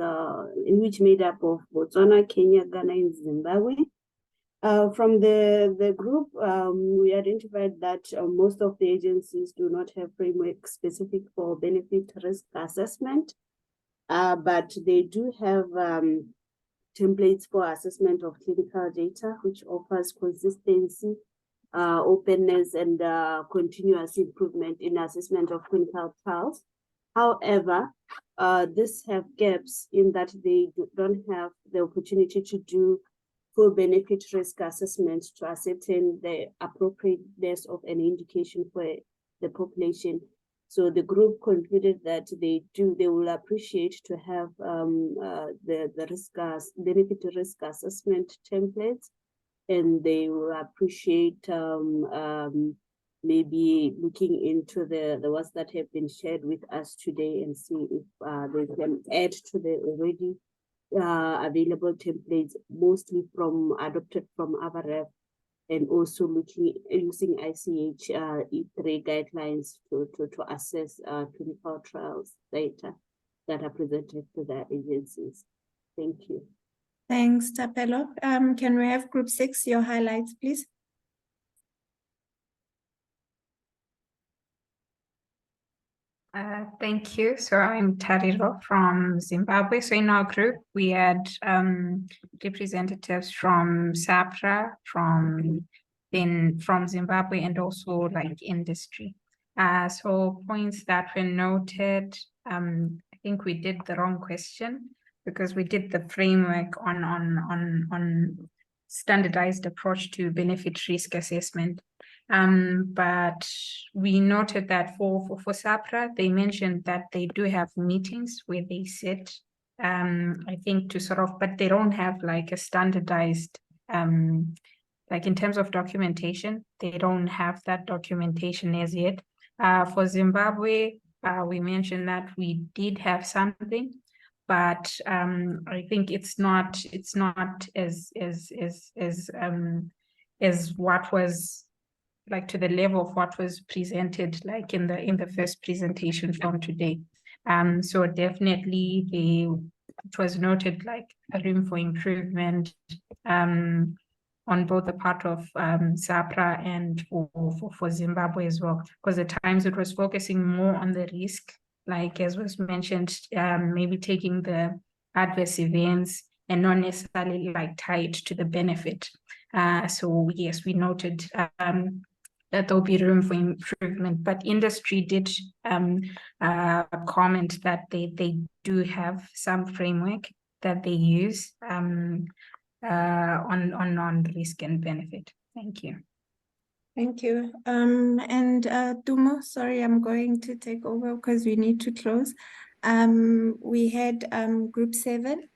made up of Botswana, Kenya, Ghana, and Zimbabwe. From the group, we identified that most of the agencies do not have framework specific for benefit risk assessment, but they do have templates for assessment of clinical data, which offers consistency, openness, and continuous improvement in assessment of clinical trials. However, these have gaps in that they don't have the opportunity to do full benefit risk assessment to ascertain the appropriateness of an indication for the population. So the group concluded that they will appreciate to have the benefit risk assessment templates, and they will appreciate maybe looking into the ones that have been shared with us today and see if they can add to the already available templates, mostly adopted from AVRF, and also using ICH E3 guidelines to assess clinical trials data that are presented to the agencies. Thank you. Thanks, Tapelo. Can we have group 6, your highlights, please? Thank you. So I'm Tariro from Zimbabwe. So in our group, we had representatives from SAPRA, from Zimbabwe, and also like industry. So points that were noted, I think we did the wrong question because we did the framework on standardized approach to benefit risk assessment. But we noted that for SAPRA, they mentioned that they do have meetings where they sit, I think but they don't have like a standardized, like in terms of documentation, they don't have that documentation as yet. For Zimbabwe, we mentioned that we did have something, but I think it's not as what was like to the level of what was presented like in the first presentation from today. So definitely it was noted like a room for improvement on both the part of SAPRA and for Zimbabwe as well, because at times it was focusing more on the risk, like as was mentioned, maybe taking the adverse events and not necessarily like tied to the benefit. So yes, we noted that there'll be room for improvement, but industry did comment that they do have some framework that they use on risk and benefit. Thank you. Thank you. And Dumo, sorry, I'm going to take over because we need to close. We had group 7,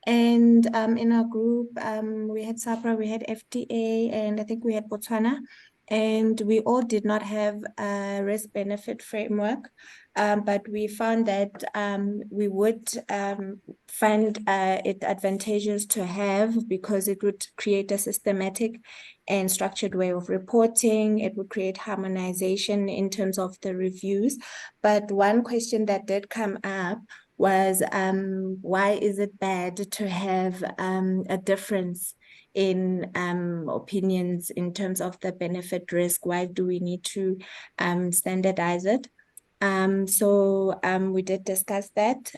and in our group we had SAPRA, we had FTA, and I think we had Botswana, and we all did not have a risk benefit framework, but we found that we would find it advantageous to have, because it would create a systematic and structured way of reporting. It would create harmonization in terms of the reviews. But one question that did come up was, why is it bad to have a difference in opinions in terms of the benefit risk? Why do we need to standardize it? So we did discuss that.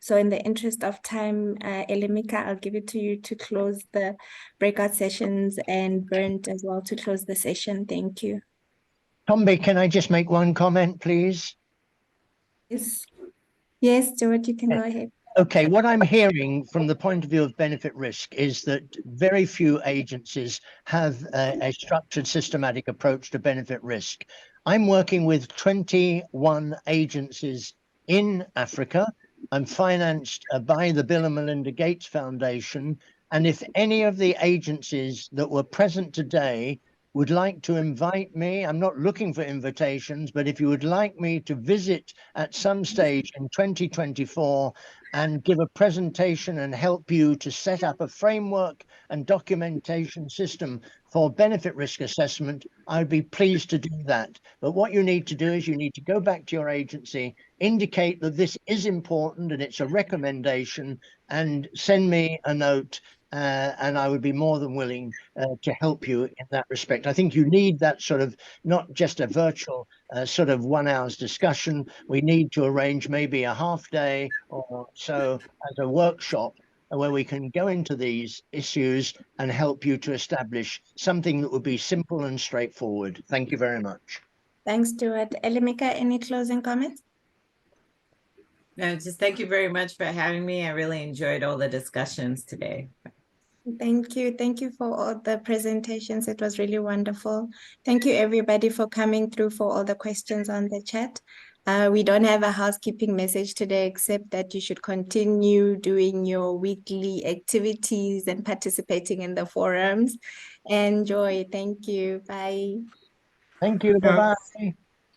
So in the interest of time, Elimika, I'll give it to you to close the breakout sessions, and Bernd as well to close the session. Thank you. Tombi, can I just make one comment, please? Yes, yes, Stuart, you can go ahead. Okay, what I'm hearing from the point of view of benefit risk is that very few agencies have a structured, systematic approach to benefit risk. I'm working with 21 agencies in Africa. I'm financed by the Bill and Melinda Gates Foundation. And if any of the agencies that were present today would like to invite me, I'm not looking for invitations, but if you would like me to visit at some stage in 2024 and give a presentation and help you to set up a framework and documentation system for benefit risk assessment, I'd be pleased to do that. But what you need to do is you need to go back to your agency, indicate that this is important and it's a recommendation, and send me a note. And I would be more than willing to help you in that respect. I think you need that sort of, not just a virtual sort of 1 hour's discussion. We need to arrange maybe a half day or so as a workshop where we can go into these issues and help you to establish something that would be simple and straightforward. Thank you very much. Thanks, Stuart. Elimika, any closing comments? No, just thank you very much for having me. I really enjoyed all the discussions today. Thank you. Thank you for all the presentations. It was really wonderful. Thank you, everybody, for coming through, for all the questions on the chat. We don't have a housekeeping message today, except that you should continue doing your weekly activities and participating in the forums. Enjoy. Thank you. Bye. Thank you. Bye-bye.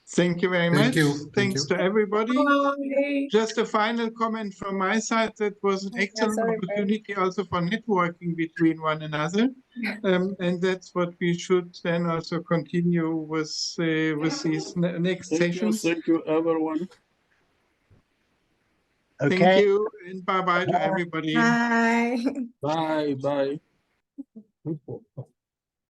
Thank you very much. Thanks to everybody. Bye. Just a final comment from my side. That was an excellent opportunity also for networking between one another. And that's what we should then also continue with these next sessions. Thank you, everyone. Okay. Thank you, and bye-bye to everybody. Bye. Bye.